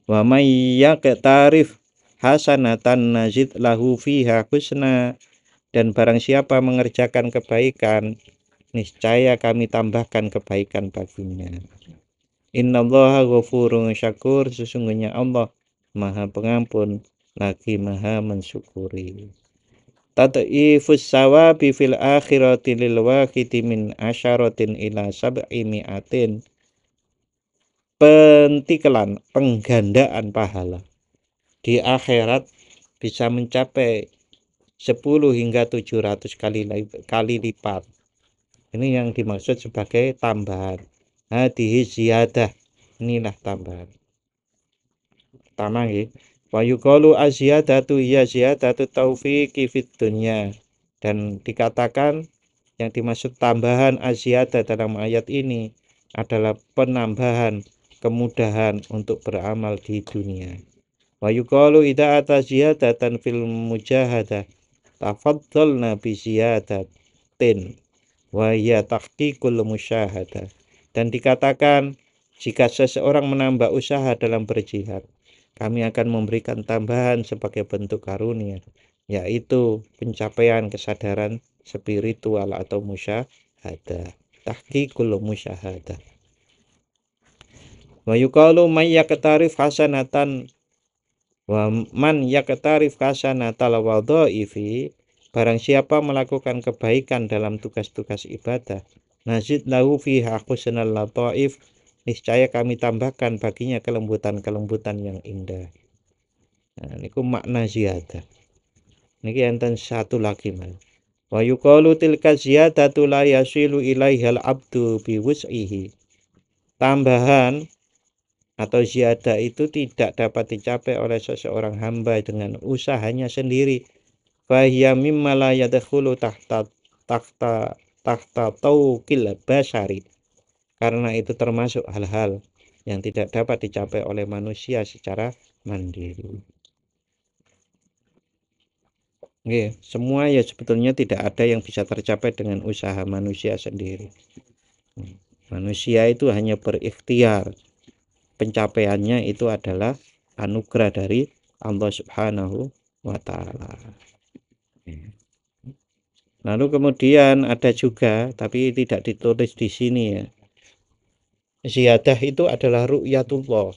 Wa may yaqtarif hasanatan nazid lahu fiha husna, dan barang siapa mengerjakan kebaikan, niscaya kami tambahkan kebaikan baginya. Innallaha ghafurun syakur, sesungguhnya Allah Maha Pengampun lagi Maha mensyukuri. Tad'ifus sawabi fil akhirati lil wahidi min asyaratin ila sab'i mi'atin. Pentikelan, penggandaan pahala di akhirat bisa mencapai 10 hingga 700 kali lipat. Ini yang dimaksud sebagai tambahan. Hadihi ziyadah, inilah tambahan. Pertama nggih, wa yuqalu aziyadatu ya ziyadatu taufiqi fid dunya, dan dikatakan yang dimaksud tambahan aziyadah dalam ayat ini adalah penambahan kemudahan untuk beramal di dunia. Wa yuqalu idza ata ziyadatan fil mujahadah tafaddalna bi ziyadatin wa ya tahqiqul musyahadah, dan dikatakan jika seseorang menambah usaha dalam berjihad, kami akan memberikan tambahan sebagai bentuk karunia, yaitu pencapaian kesadaran spiritual atau musyahadah, tahqiqul musyahadah. Wa yuqalu may yaqtarif hasanatan wa man yaqtarif hasanatal wadhaifi, barang siapa melakukan kebaikan dalam tugas-tugas ibadah, nazid lahu fiha husnal lataif, niscaya kami tambahkan baginya kelembutan-kelembutan yang indah. Nah, niku makna ziyadah. Niki enten satu lagi Mas. Wa yuqalu tilka ziyadatu la yasilu ilaihal abdu biwus'ihi. Tambahan atau ziyadah itu tidak dapat dicapai oleh seseorang hamba dengan usahanya sendiri. Fahiya mimma la yadkhulu tahta tauqil basari. Karena itu termasuk hal-hal yang tidak dapat dicapai oleh manusia secara mandiri. Nggih, semua ya sebetulnya tidak ada yang bisa tercapai dengan usaha manusia sendiri. Manusia itu hanya berikhtiar. Pencapaiannya itu adalah anugerah dari Allah Subhanahu wa Ta'ala. Lalu kemudian ada juga, tapi tidak ditulis di sini ya, ziyadah itu adalah ru'yatullah.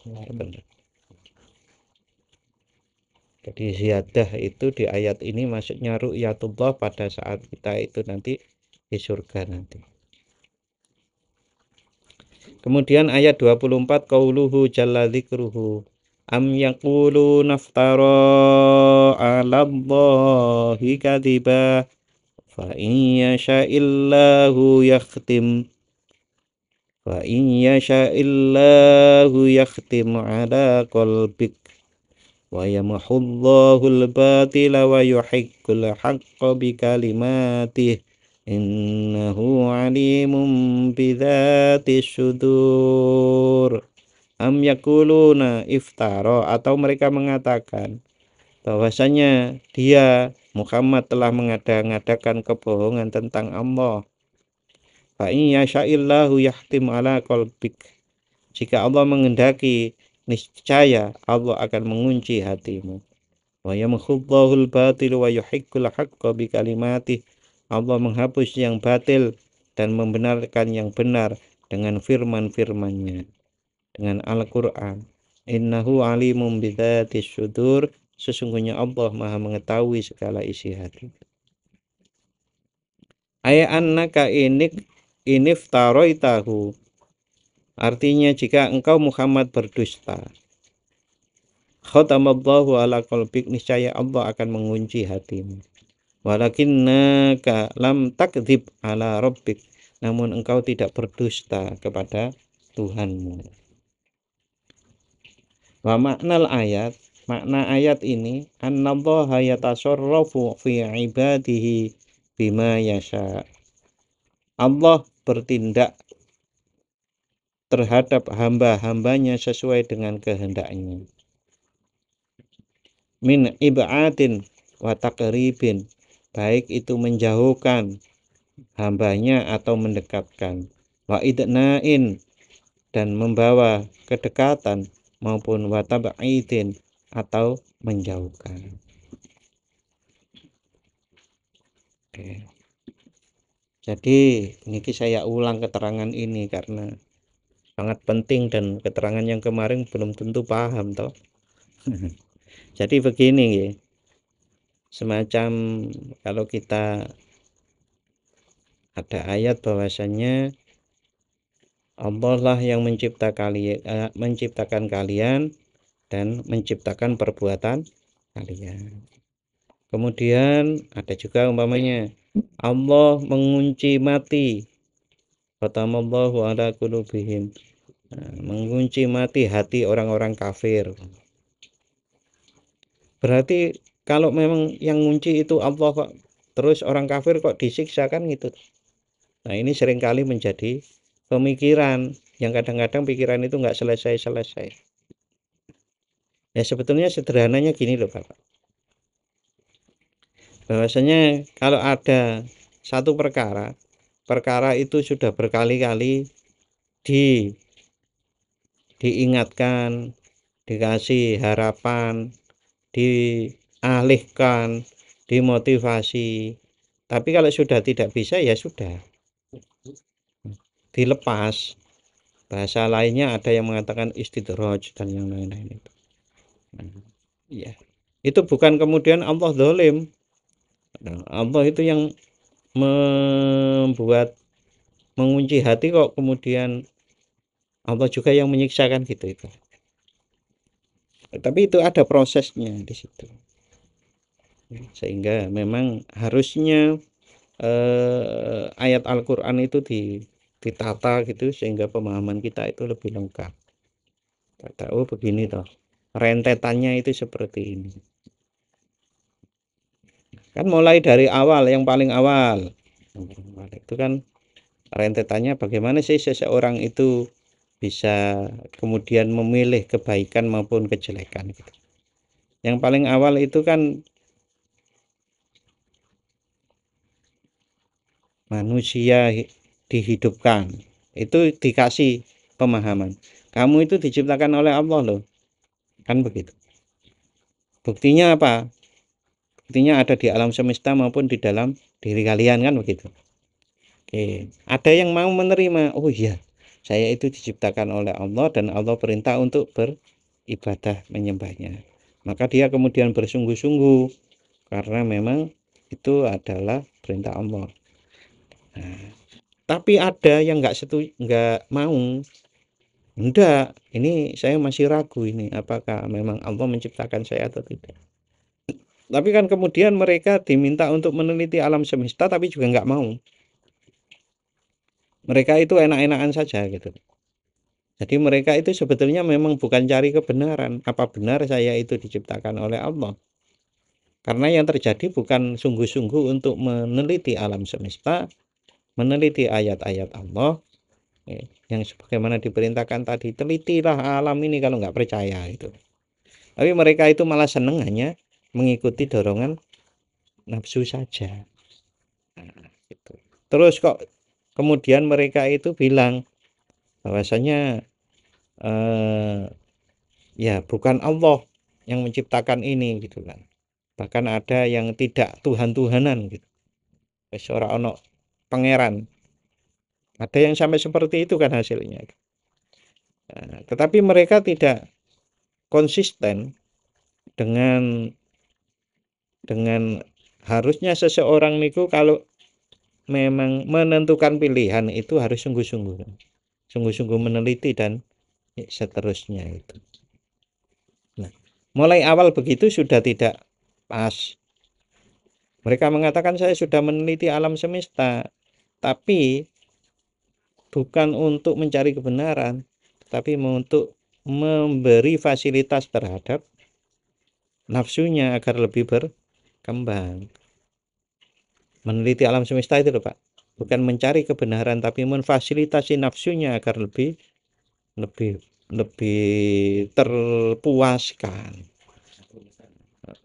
Jadi ziyadah itu di ayat ini maksudnya ru'yatullah pada saat kita itu nanti di surga nanti. Kemudian ayat 24, qauluhu jalla dzikruhu am yaqulu naftara 'alallahi kadziba fa in yasha'illahu yakhtim ala qalbik wa yamhullahul batila wa yuhiqqul haqqa bikalimatihi innahu alimun bidzati sudur. Am yakuluna iftara, atau mereka mengatakan bahwasanya dia Muhammad telah mengada-ngadakan kebohongan tentang Allah. Fa in yasha'illahu yahtim ala qalbik, Jika Allah menghendaki, niscaya Allah akan mengunci hatimu. Wa yamhullahul batil wa yuhiqqul haqqa bi kalimatih. Allah menghapus yang batil dan membenarkan yang benar dengan firman-firman-Nya, dengan Al-Qur'an. Innahu alimun bidzatis sudur. Sesungguhnya Allah Maha mengetahui segala isi hati. Ay annaka iniftaroitahu. Artinya jika engkau Muhammad berdusta, khatamallahu ala qalbik, niscaya Allah akan mengunci hatimu. Walakinnaka lam takdzib ala rabbik, namun engkau tidak berdusta kepada Tuhanmu. Wa maknal ayat, makna ayat ini, annallaha yatasarrafu fi ibadihi bima yasha. Allah bertindak terhadap hamba-hambanya sesuai dengan kehendaknya. Min ib'atin wa taqribin, baik itu menjauhkan hambanya atau mendekatkan, wa idna'in, dan membawa kedekatan, maupun wa tab'idin, atau menjauhkan. Oke. Jadi ini saya ulang keterangan ini karena sangat penting dan keterangan yang kemarin belum tentu paham toh. Jadi begini ya. Semacam kalau kita ada ayat bahwasanya Allah lah yang menciptakan kalian dan menciptakan perbuatan kalian. Kemudian ada juga umpamanya Allah mengunci mati. Khatamallahu ala qulubihim. Mengunci mati hati orang-orang kafir. Berarti kalau memang yang ngunci itu Allah kok, terus orang kafir kok disiksa kan gitu. Nah ini seringkali menjadi pemikiran yang kadang-kadang pikiran itu nggak selesai-selesai. Ya sebetulnya sederhananya gini loh Bapak. Bahwasanya kalau ada satu perkara itu sudah berkali-kali diingatkan, dikasih harapan, dialihkan, dimotivasi. Tapi kalau sudah tidak bisa ya sudah, dilepas. Bahasa lainnya ada yang mengatakan istidraj dan yang lain-lain itu. Ya. Itu bukan kemudian Allah zalim. Allah itu yang membuat mengunci hati kok kemudian Allah juga yang menyiksakan gitu itu. Tapi itu ada prosesnya di situ. Sehingga memang harusnya ayat Al-Qur'an itu ditata gitu sehingga pemahaman kita itu lebih lengkap. Tahu begini toh. Rentetannya itu seperti ini. Kan mulai dari awal, yang paling awal. Itu kan rentetannya bagaimana sih seseorang itu bisa kemudian memilih kebaikan maupun kejelekan gitu. Yang paling awal itu kan manusia dihidupkan. Itu dikasih pemahaman. Kamu itu diciptakan oleh Allah loh. Kan begitu. Buktinya apa? Buktinya ada di alam semesta maupun di dalam diri kalian kan begitu. Oke, ada yang mau menerima. Oh iya, saya itu diciptakan oleh Allah dan Allah perintah untuk beribadah menyembahnya. Maka dia kemudian bersungguh-sungguh karena memang itu adalah perintah Allah. Nah, tapi ada yang nggak mau. Enggak, ini saya masih ragu ini apakah memang Allah menciptakan saya atau tidak. Tapi kan kemudian mereka diminta untuk meneliti alam semesta tapi juga nggak mau. Mereka itu enak-enakan saja gitu. Jadi mereka itu sebetulnya memang bukan cari kebenaran. Apa benar saya itu diciptakan oleh Allah? Karena yang terjadi bukan sungguh-sungguh untuk meneliti alam semesta, meneliti ayat-ayat Allah, yang sebagaimana diperintahkan tadi, telitilah alam ini kalau nggak percaya itu. Tapi mereka itu malah seneng hanya mengikuti dorongan nafsu saja. Nah, gitu. Terus kok kemudian mereka itu bilang bahwasanya eh, ya bukan Allah yang menciptakan ini gitu kan. Bahkan ada yang tidak Tuhan-Tuhanan gitu. Wis ora ono pangeran. Ada yang sampai seperti itu kan hasilnya. Nah, tetapi mereka tidak konsisten dengan harusnya seseorang niku kalau memang menentukan pilihan itu harus sungguh-sungguh. Sungguh-sungguh meneliti dan seterusnya itu. Nah, mulai awal begitu sudah tidak pas. Mereka mengatakan saya sudah meneliti alam semesta, tapi bukan untuk mencari kebenaran, tapi untuk memberi fasilitas terhadap nafsunya agar lebih berkembang. Meneliti alam semesta itu loh Pak, bukan mencari kebenaran tapi memfasilitasi nafsunya agar lebih lebih lebih terpuaskan,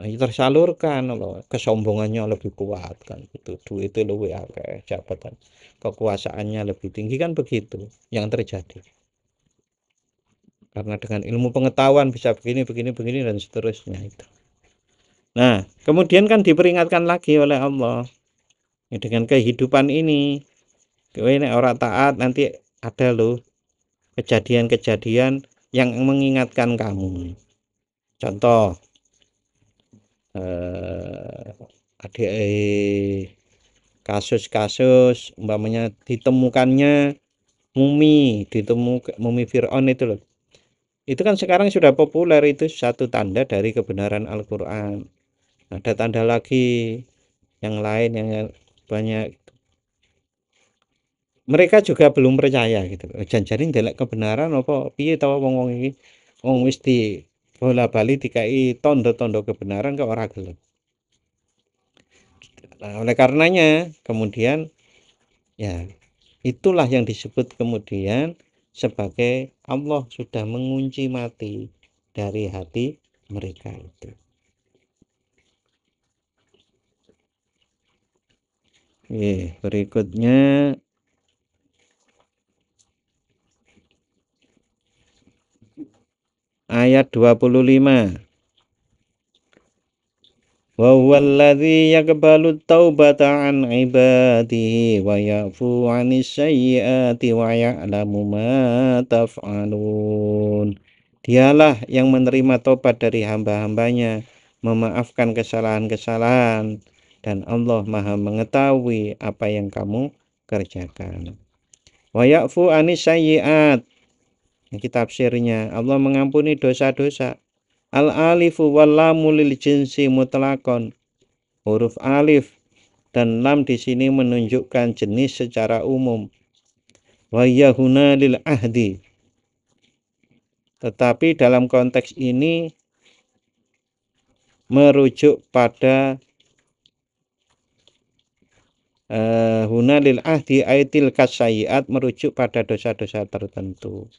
tersalurkan loh, kesombongannya lebih kuat kan, itu duitnya lebih akeh, jabatan kekuasaannya lebih tinggi kan, begitu yang terjadi. Karena dengan ilmu pengetahuan bisa begini begini begini dan seterusnya itu. Nah, kemudian kan diperingatkan lagi oleh Allah, ya, dengan kehidupan ini kowe nek ora taat nanti ada loh kejadian-kejadian yang mengingatkan kamu. Contoh, ada kasus-kasus umpamanya ditemukannya mumi Fir'aun itu loh. Itu kan sekarang sudah populer, itu satu tanda dari kebenaran Al-Qur'an. Ada tanda lagi yang lain yang banyak. Mereka juga belum percaya gitu. Jan-jane ndelok kebenaran apa piye ta wong-wong iki. Wong wis di bola-bali dikai tondo-tondo kebenaran kok ora gelem. Nah, oleh karenanya kemudian ya itulah yang disebut kemudian sebagai Allah sudah mengunci mati dari hati mereka itu. Berikutnya ayat 25. Wa huwallazi yaqbalu taubata an ibadihi wa yafu 'anis sayyiati wa ya'lamu ma taf'alun. Dialah yang menerima tobat dari hamba-hambanya, memaafkan kesalahan-kesalahan, dan Allah Maha mengetahui apa yang kamu kerjakan. Wa ya'fu 'anis sayyiat. Kitab tafsirnya, Allah mengampuni dosa-dosa. Al-alifu wal lamu lil jinsi mutlakon. Huruf alif dan lam di sini menunjukkan jenis secara umum. Wa yahuna lil ahdi. Tetapi dalam konteks ini merujuk pada huna lil ahdi aitil kasayiat, merujuk pada dosa-dosa tertentu.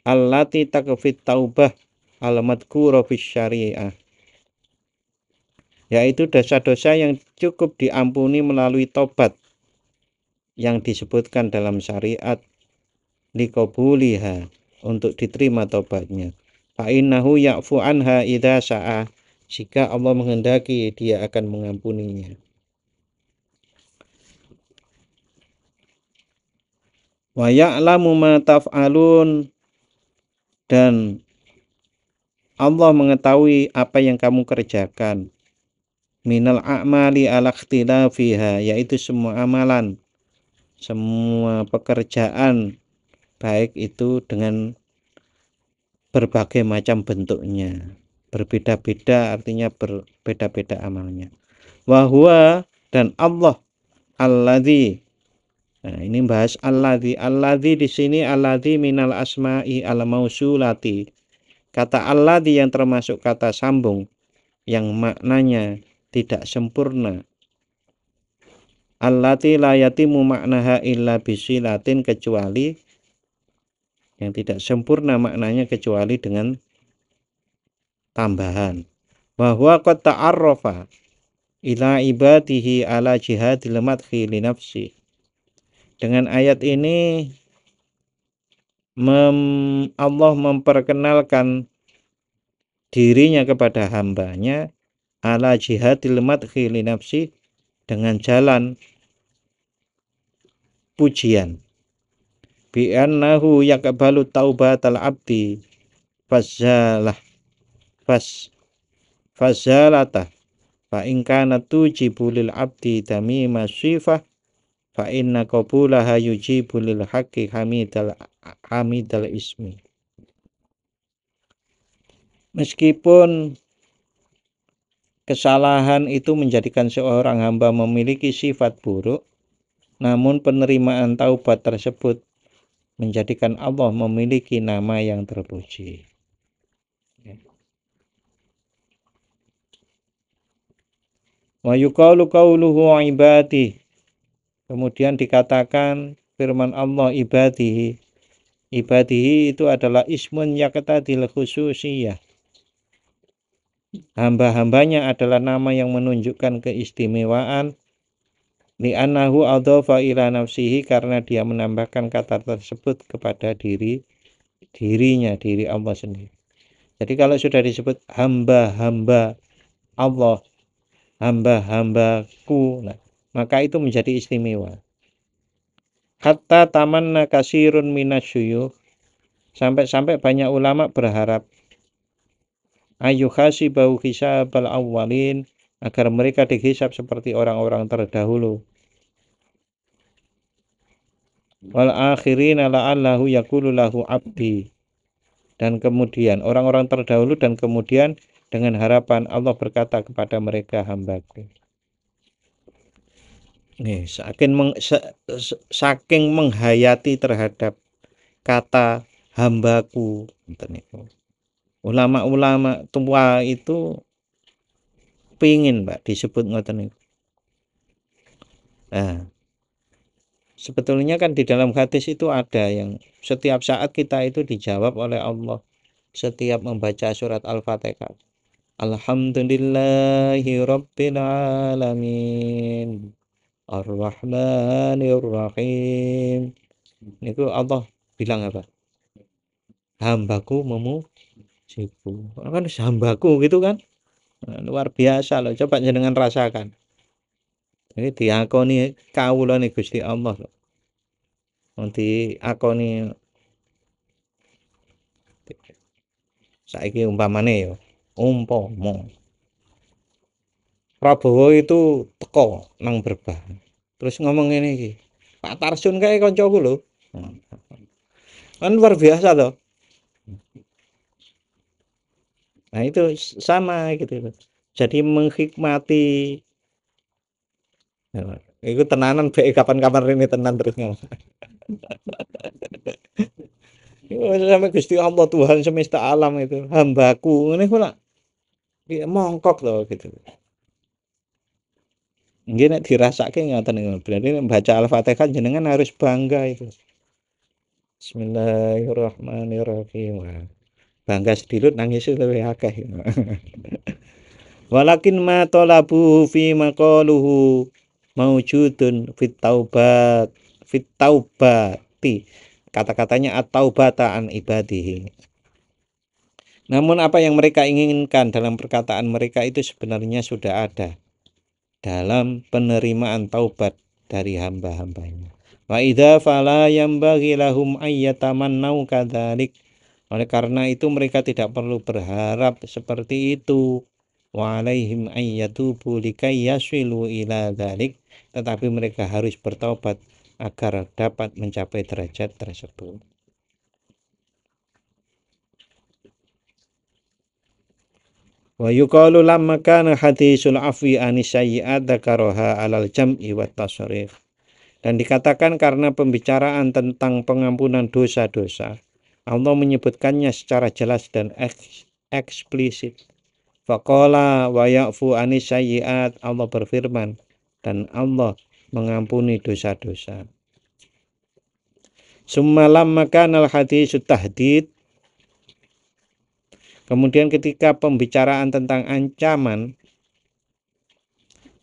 Allati takfit taubah al-madhkura fis syariah, yaitu dosa-dosa yang cukup diampuni melalui tobat yang disebutkan dalam syariat, liqabuliha, untuk diterima tobatnya. Fa innahu ya'fu anha idza sa'a, jika Allah menghendaki dia akan mengampuninya. Wa ya'lamu ma taf'alun, dan Allah mengetahui apa yang kamu kerjakan. Minal a'mali ala ikhtilafiha, yaitu semua amalan, semua pekerjaan, baik itu dengan berbagai macam bentuknya. Berbeda-beda artinya berbeda-beda amalnya. Wahwa, dan Allah alladzi. Nah, ini bahas alladzi. Alladzi di sini alladzi minal asma'i al mausulati. Kata alladzi yang termasuk kata sambung yang maknanya tidak sempurna. Allati la yatimu maknaha illa bisilatin, kecuali yang tidak sempurna maknanya kecuali dengan tambahan. Bahwa qad ta'arrafa ila ibadihi ala jihadil madhi li nafsi. Dengan ayat ini Allah memperkenalkan dirinya kepada hambanya ala jihadil madhi li nafsi, dengan jalan pujian, bi annahu yaqbalu taubatal abdi fazalah fazalata fa in kana tujibu lil abdi tamima sifah fa inna qabulaha yujibu lil haqqi hamidal ismi. Meskipun kesalahan itu menjadikan seorang hamba memiliki sifat buruk, namun penerimaan taubat tersebut menjadikan Allah memiliki nama yang terpuji. Wa yuqalu qauluhu ibadi. Kemudian dikatakan firman Allah ibadihi. Ibadihi itu adalah ismun yaqtadil khususiyah. Hamba-hambanya adalah nama yang menunjukkan keistimewaan, li'annahu adhafa ila nafsihi, karena dia menambahkan kata tersebut kepada dirinya, diri Allah sendiri. Jadi kalau sudah disebut hamba-hamba Allah, hamba-hambaku, nah, maka itu menjadi istimewa. Hatta tamanna kasirun minasyuyukh, sampai-sampai banyak ulama berharap ayyuhasibahu hisabal awwalin, agar mereka dihisab seperti orang-orang terdahulu. Wal akhirina la'allahu yaqulu lahu abdi, dan kemudian orang-orang terdahulu, dan kemudian dengan harapan Allah berkata kepada mereka hambaku. Nih, saking menghayati terhadap kata hambaku, ulama-ulama tua itu pingin Mbak disebut ngoten niku. Nah, sebetulnya kan di dalam hadis itu ada yang setiap saat kita itu dijawab oleh Allah setiap membaca surat Al-Fatihah. Alhamdulillahi rabbil alamin Ar-Rahmanir Rahim. Niku Allah bilang apa? Hambaku memujiku. Kan hambaku gitu kan? Nah, luar biasa loh. Coba jenengan rasakan. Ini diakoni kawulane Gusti Allah loh. Diakoni saiki umpamane ya. Umpama Prabowo itu teko nang Berbah. Terus ngomong ngene iki. Pak Tarsun kae kancaku lho. Kan luar biasa loh. Nah itu sama gitu loh. Jadi menghikmati. Nah, itu tenanan bae kapan-kapan ini tenan terus ngomong. Sampai Gusti Allah Tuhan semesta alam itu hambaku ngene kok lak mongkok loh gitu. Nggih nek dirasake ngoten niku. Berarti nek baca Al-Fatihah jenengan harus bangga itu. Bismillahirrahmanirrahim. Bangga sedilut nangis luwih akeh. Walakin ma talabu fi maqaluhu maujudun fit taubati. Kata-katanya at-taubata an ibadihi. Namun apa yang mereka inginkan dalam perkataan mereka itu sebenarnya sudah ada dalam penerimaan taubat dari hamba-hambanya. Wa idza fala yambaghi lahum ayyatamannau kadzalik. Oleh karena itu mereka tidak perlu berharap seperti itu. Wa alaihim ayyatubu likai yaswilu ila dzalik. Tetapi mereka harus bertaubat agar dapat mencapai derajat tersebut. Wa yuqalu lamma kana hadisul afwi anis sayyi'at dzakaraha 'alal jam'i wat tasrif. Dan dikatakan karena pembicaraan tentang pengampunan dosa-dosa, Allah menyebutkannya secara jelas dan eksplisit. Faqala wa ya'fu anis sayyi'at, Allah berfirman dan Allah mengampuni dosa-dosa. Summa lamma kana al-haditsu tahdid, kemudian ketika pembicaraan tentang ancaman,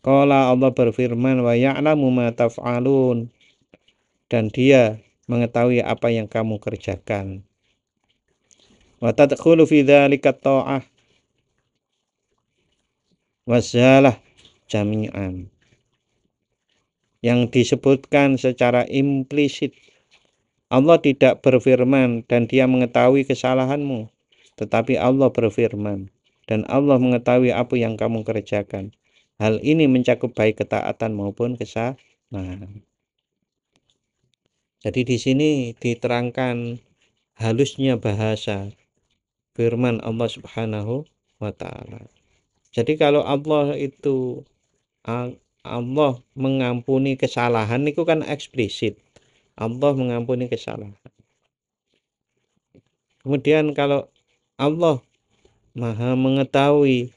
qala Allah berfirman wa ya'lamu ma taf'alun, dan dia mengetahui apa yang kamu kerjakan. Wa tadkhulu fi dzalika ta'ah wazalah jami'an. Yang disebutkan secara implisit, Allah tidak berfirman dan dia mengetahui kesalahanmu, tetapi Allah berfirman dan Allah mengetahui apa yang kamu kerjakan. Hal ini mencakup baik ketaatan maupun kesalahan. Jadi di sini diterangkan halusnya bahasa firman Allah Subhanahu wa taala. Jadi kalau Allah itu Allah mengampuni kesalahan itu kan eksplisit. Allah mengampuni kesalahan. Kemudian kalau Allah Maha mengetahui,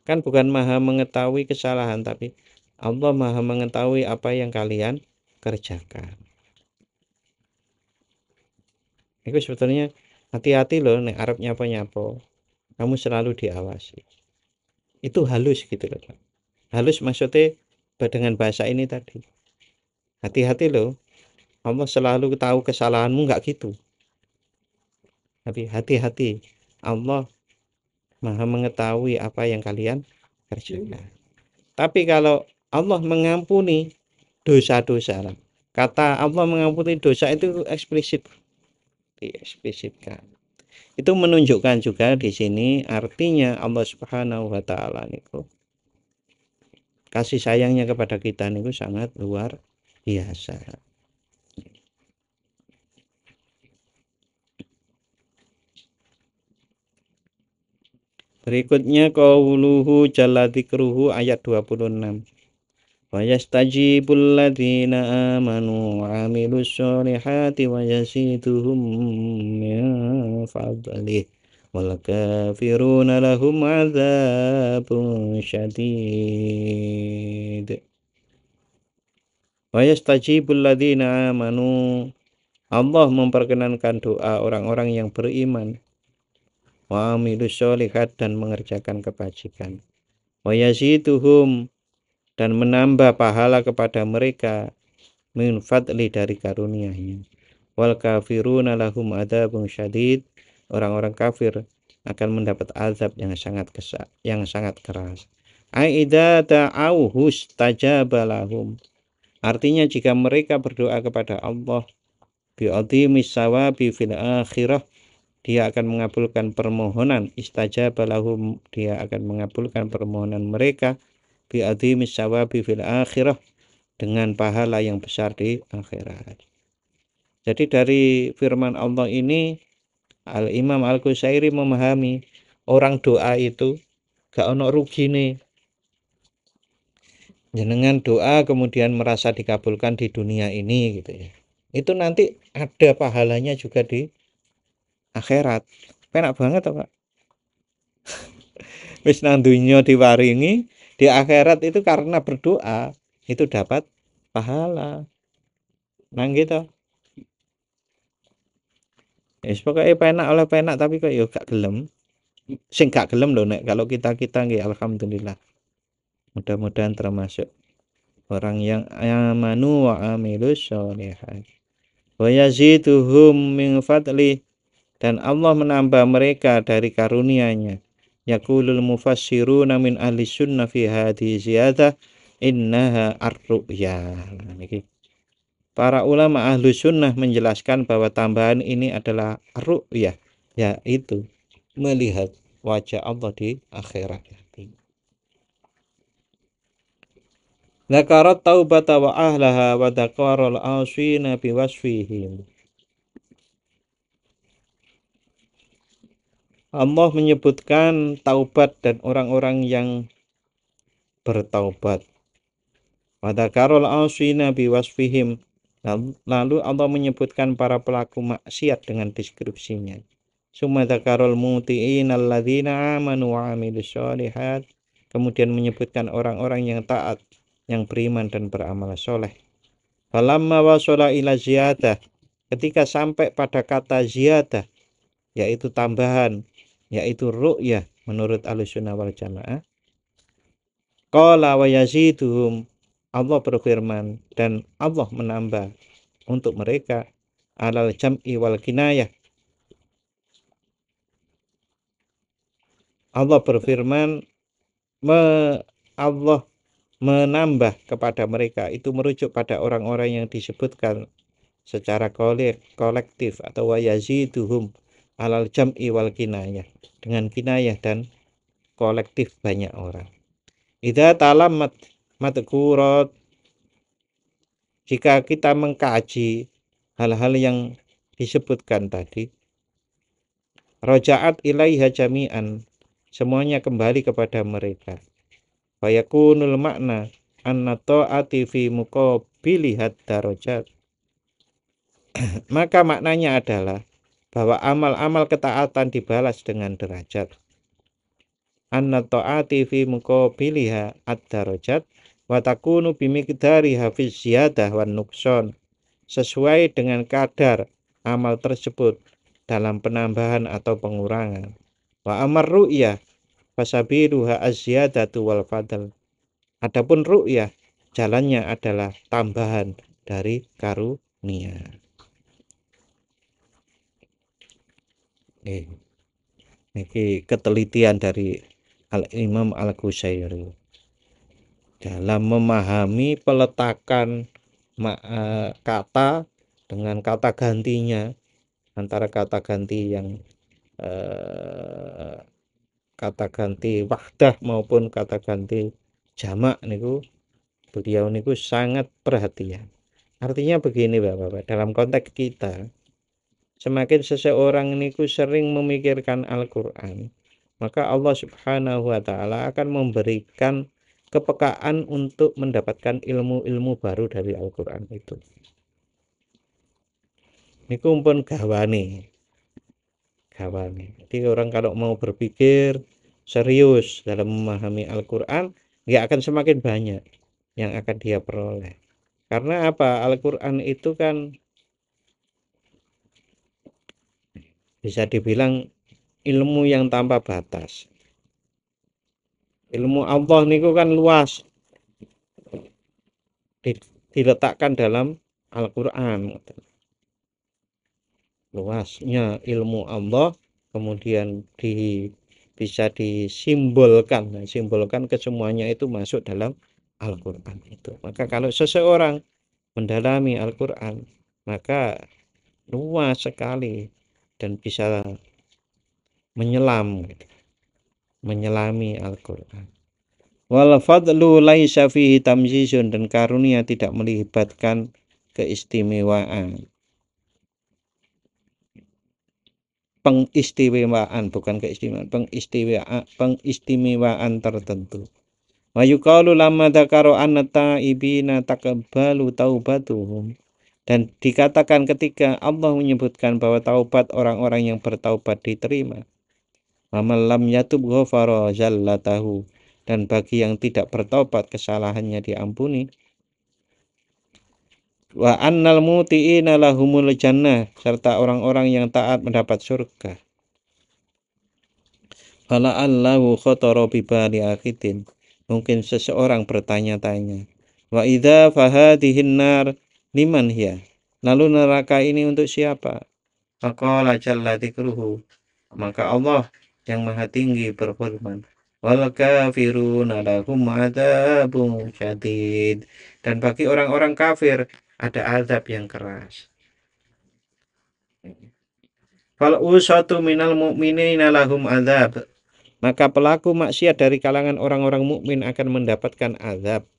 kan bukan Maha mengetahui kesalahan, tapi Allah Maha mengetahui apa yang kalian kerjakan. Itu sebetulnya hati-hati loh nek arep nyapa-nyapa. Kamu selalu diawasi. Itu halus gitu loh. Halus maksudnya dengan bahasa ini tadi. Hati-hati loh. Allah selalu tahu kesalahanmu, enggak gitu. Tapi hati-hati. Allah Maha mengetahui apa yang kalian kerjakan. Tapi kalau Allah mengampuni dosa-dosa, kata Allah mengampuni dosa itu eksplisit, dieksplisitkan. Itu menunjukkan juga di sini artinya Allah Subhanahu wa taala niku kasih sayangnya kepada kita niku sangat luar biasa. Berikutnya qauluhu jalla dzikruhu ayat 26. Wa yastajibul ladzina amanu wa 'amilus sholihati wa yaziduhum min fadlih wal kafiruna lahum 'adzabun syadid. Wa yastajibul ladzina amanu, Allah memperkenankan doa orang-orang yang beriman, wa 'amilus sholihat dan mengerjakan kebajikan, wa yaziduhum dan menambah pahala kepada mereka min fadli dari karunia-Nya, wal kafiruna lahum adzabun syadid, orang-orang kafir akan mendapat azab yang sangat keras. Aida ta'auhu stajaba lahum, artinya jika mereka berdoa kepada Allah bi'adhimis sawabi fil akhirah, dia akan mengabulkan permohonan, istajaba lahum, dia akan mengabulkan permohonan mereka bi'adhimis sawabi fil akhirah, dengan pahala yang besar di akhirat. Jadi dari firman Allah ini Al-Imam Al-Qusairi memahami orang doa itu gak ono rugine. Jenengan doa kemudian merasa dikabulkan di dunia ini gitu ya. Itu nanti ada pahalanya juga di akhirat. Penak banget toh, Kak. Wis nang dunya diwaringi, di akhirat itu karena berdoa itu dapat pahala. Nang gitu. Wis pokoke penak oleh penak tapi kok yo gak gelem. Sing gak gelem lho nek kalau kita-kita nggih alhamdulillah. Mudah-mudahan termasuk orang yang amanu wa amilus sholihat. Wa yaziduhum min fadli, dan Allah menambah mereka dari karunia-Nya. Yaqulul mufassiruna min ahli sunnah fi hadhihi ziyadah innaha ar-ru'ya. Para ulama ahlu sunnah menjelaskan bahwa tambahan ini adalah ru'yah, yaitu melihat wajah Allah di akhirat. Zakarat taubata wa ahlaha wa dzakaral asina biwasfihim. Allah menyebutkan taubat dan orang-orang yang bertaubat. Wa dzakaral asina biwasfihim. Lalu Allah menyebutkan para pelaku maksiat dengan deskripsinya. Summa dzakarul muti'in alladzina amanu wa 'amilus sholihat. Kemudian menyebutkan orang-orang yang taat, yang beriman dan beramal soleh. Falamma wasala ila ziyadah, ketika sampai pada kata ziyadah, yaitu tambahan, yaitu ru'yah menurut Ahlussunnah wal Jamaah. Qala wa yaziduhum, Allah berfirman dan Allah menambah untuk mereka alal jam'i wal kinayah. Allah berfirman, Allah menambah kepada mereka itu merujuk pada orang-orang yang disebutkan secara kolektif atau wayaziduhum alal jam'i wal kinayah, dengan kinayah dan kolektif banyak orang. Idza talamat madkurat, jika kita mengkaji hal-hal yang disebutkan tadi, rojaat ilaiha jami'an, semuanya kembali kepada mereka. Fayakunul makna anna ta'ati fi muqabilihat darajat, maka maknanya adalah bahwa amal-amal ketaatan dibalas dengan derajat. Anna ta'ati fi muqabiliha ad-darajat wa takunu bimiqdari hafiz ziyadah wan nuqsan, sesuai dengan kadar amal tersebut dalam penambahan atau pengurangan. Wa amar ru'yah fasabiruha az-ziyadatu wal fadl, adapun ru'yah jalannya adalah tambahan dari karunia. Ini ketelitian dari Al-Imam Al-Qusairi dalam memahami peletakan kata dengan kata gantinya, antara kata ganti yang kata ganti wahdah maupun kata ganti jamak niku, beliau niku sangat perhatian. Artinya begini Bapak-bapak, dalam konteks kita, semakin seseorang niku sering memikirkan Al-Qur'an, maka Allah Subhanahu wa taala akan memberikan kepekaan untuk mendapatkan ilmu-ilmu baru dari Al-Qur'an itu. Niku pun gawane. Jadi orang kalau mau berpikir serius dalam memahami Al-Qur'an, ya akan semakin banyak yang akan dia peroleh. Karena apa? Al-Qur'an itu kan bisa dibilang ilmu yang tanpa batas. Ilmu Allah niku kan luas, diletakkan dalam Al-Qur'an. Luasnya ilmu Allah kemudian bisa disimbolkan, simbolkan kesemuanya itu masuk dalam Al-Qur'an itu. Maka kalau seseorang mendalami Al-Qur'an, maka luas sekali dan bisa menyelami Al-Qur'an. Wal fadlu laisa fihi tamyizun, dan karunia tidak melibatkan keistimewaan. Pengistimewaan, bukan keistimewaan, pengistimewaan tertentu. Wa yuqalu lamma dzakara anna ta'ibina taqabbalu taubatuhum, dan dikatakan ketika Allah menyebutkan bahwa taubat orang-orang yang bertaubat diterima. Wa man lam yatub ghafara zallatahu, dan bagi yang tidak bertaubat kesalahannya diampuni. Wa annal muti'ina lahumul jannah, serta orang-orang yang taat mendapat surga. Fala allahu khatara bi bali akhidin, mungkin seseorang bertanya-tanya, wa idza fahadihin nar liman hiya, lalu neraka ini untuk siapa? Faqala jalla dzikruhu, maka Allah yang maha tinggi berfirman, wal kafiruna lahum adzabun syadid, dan bagi orang-orang kafir ada azab yang keras. Fal usatu minal mu'minina lahum adzab, maka pelaku maksiat dari kalangan orang-orang mukmin akan mendapatkan azab.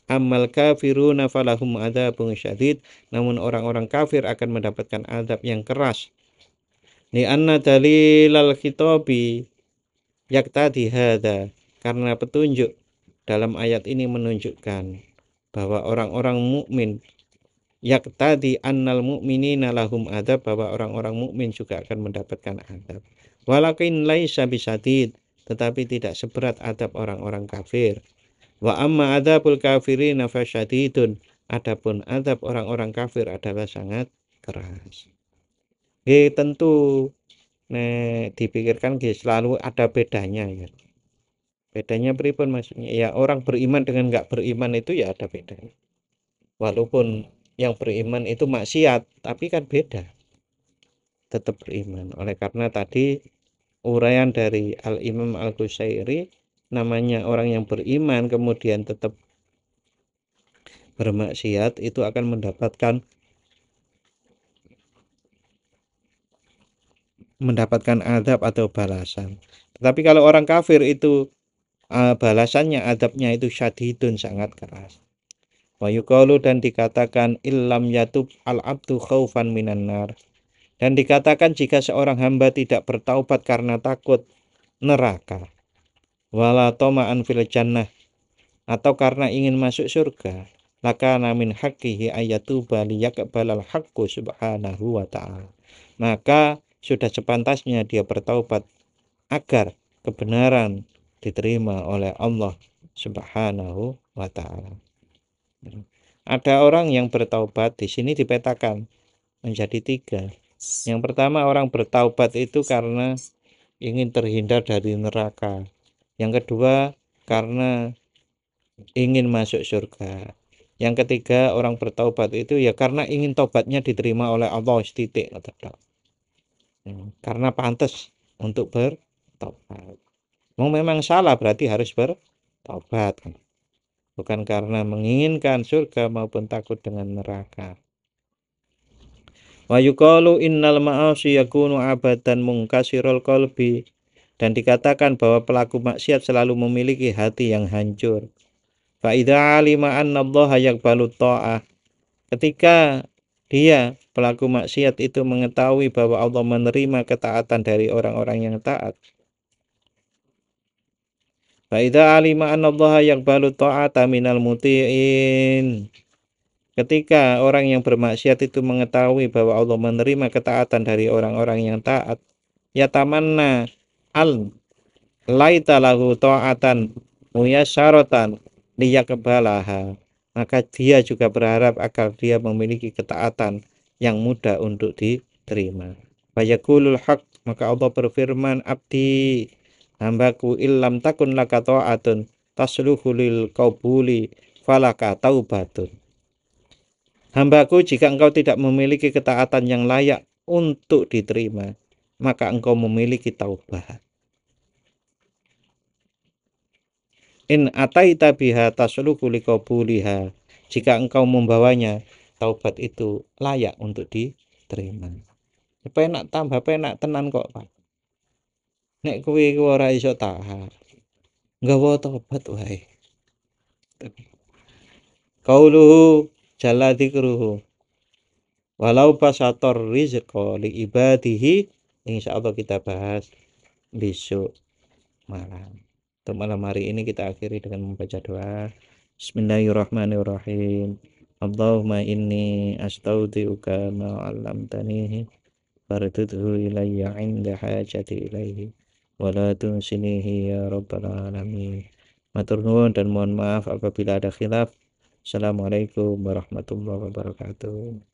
Amal kafiruna falahum adzabun syadid, namun orang-orang kafir akan mendapatkan azab yang keras. Li anna dalilal khitabi yaktadi hadza, karena petunjuk dalam ayat ini menunjukkan bahwa orang-orang mukmin, yaktadi annal mu'minina lahum adzab, bahwa orang-orang mukmin juga akan mendapatkan azab. Walakin laisa bisadid, tetapi tidak seberat adab orang-orang kafir. Wa amma adzabul kafirina fasyadidun, adapun adab orang-orang kafir adalah sangat keras. Tentu dipikirkan selalu ada bedanya ya. Bedanya pripun maksudnya? Ya orang beriman dengan enggak beriman itu ya ada bedanya. Walaupun yang beriman itu maksiat, tapi kan beda, tetap beriman. Oleh karena tadi uraian dari Al-Imam Al-Qusairi, namanya orang yang beriman kemudian tetap bermaksiat itu akan mendapatkan adab atau balasan. Tetapi kalau orang kafir itu balasannya, adabnya itu syadidun, sangat keras. Wa yuqalu, dan dikatakan illam yatub al-abdu khaufan minan nar. Dan dikatakan jika seorang hamba tidak bertaubat karena takut neraka, wala toma'an fil jannah, atau karena ingin masuk surga, lakana min haqqihi ayatuba liyaqbalal haqqu subhanahu wa ta'ala. Maka sudah sepantasnya dia bertaubat agar kebenaran diterima oleh Allah Subhanahu wa ta'ala. Ada orang yang bertaubat, di sini dipetakan menjadi 3. Yang pertama, orang bertaubat itu karena ingin terhindar dari neraka. Yang kedua, karena ingin masuk surga. Yang ketiga, orang bertaubat itu ya karena ingin tobatnya diterima oleh Allah, titik. Karena pantas untuk bertobat. Memang salah berarti harus bertobat. Bukan karena menginginkan surga maupun takut dengan neraka. Wa yuqalu innal ma'asi yakunu abadan munkasirul qalbi. Dan dikatakan bahwa pelaku maksiat selalu memiliki hati yang hancur. Fa idza alima anna Allah yaqbalu ta'ah. Ketika dia pelaku maksiat itu mengetahui bahwa Allah menerima ketaatan dari orang-orang yang taat. Fa idza alima anna Allah yaqbalu ta'ata minal muti'in. Ketika orang yang bermaksiat itu mengetahui bahwa Allah menerima ketaatan dari orang-orang yang taat, ya tamanna al laita lahu ta'atan muyasyaratan liyaqbalaha. Maka dia juga berharap agar dia memiliki ketaatan yang mudah untuk diterima. Fayaqulul haq, maka Allah berfirman, abdi, hambaku, illam takun laka ta'atun tasluhu lil qabuli falaka taubatun. Hambaku, jika engkau tidak memiliki ketaatan yang layak untuk diterima, maka engkau memiliki taubat. In ataita biha tasluhu liqabuliha. Jika engkau membawanya, taubat itu layak untuk diterima. Penak tambah penak tenan kok, Pak. Nek kowe ora iso tahan, nggawa taubat wae. Qauluhu jalla dzikruhu. Walau basator rizqa li ibadihi, insyaallah kita bahas besok malam. Untuk malam hari ini kita akhiri dengan membaca doa. Bismillahirrahmanirrahim. Allahumma inni astaudiuka ma 'allamtanihi fardudhu ilayya 'inda hajati ilaihi wa la tunsinihi ya rabbal alamin. Matur nuwun dan mohon maaf apabila ada khilaf. Assalamualaikum warahmatullahi wabarakatuh.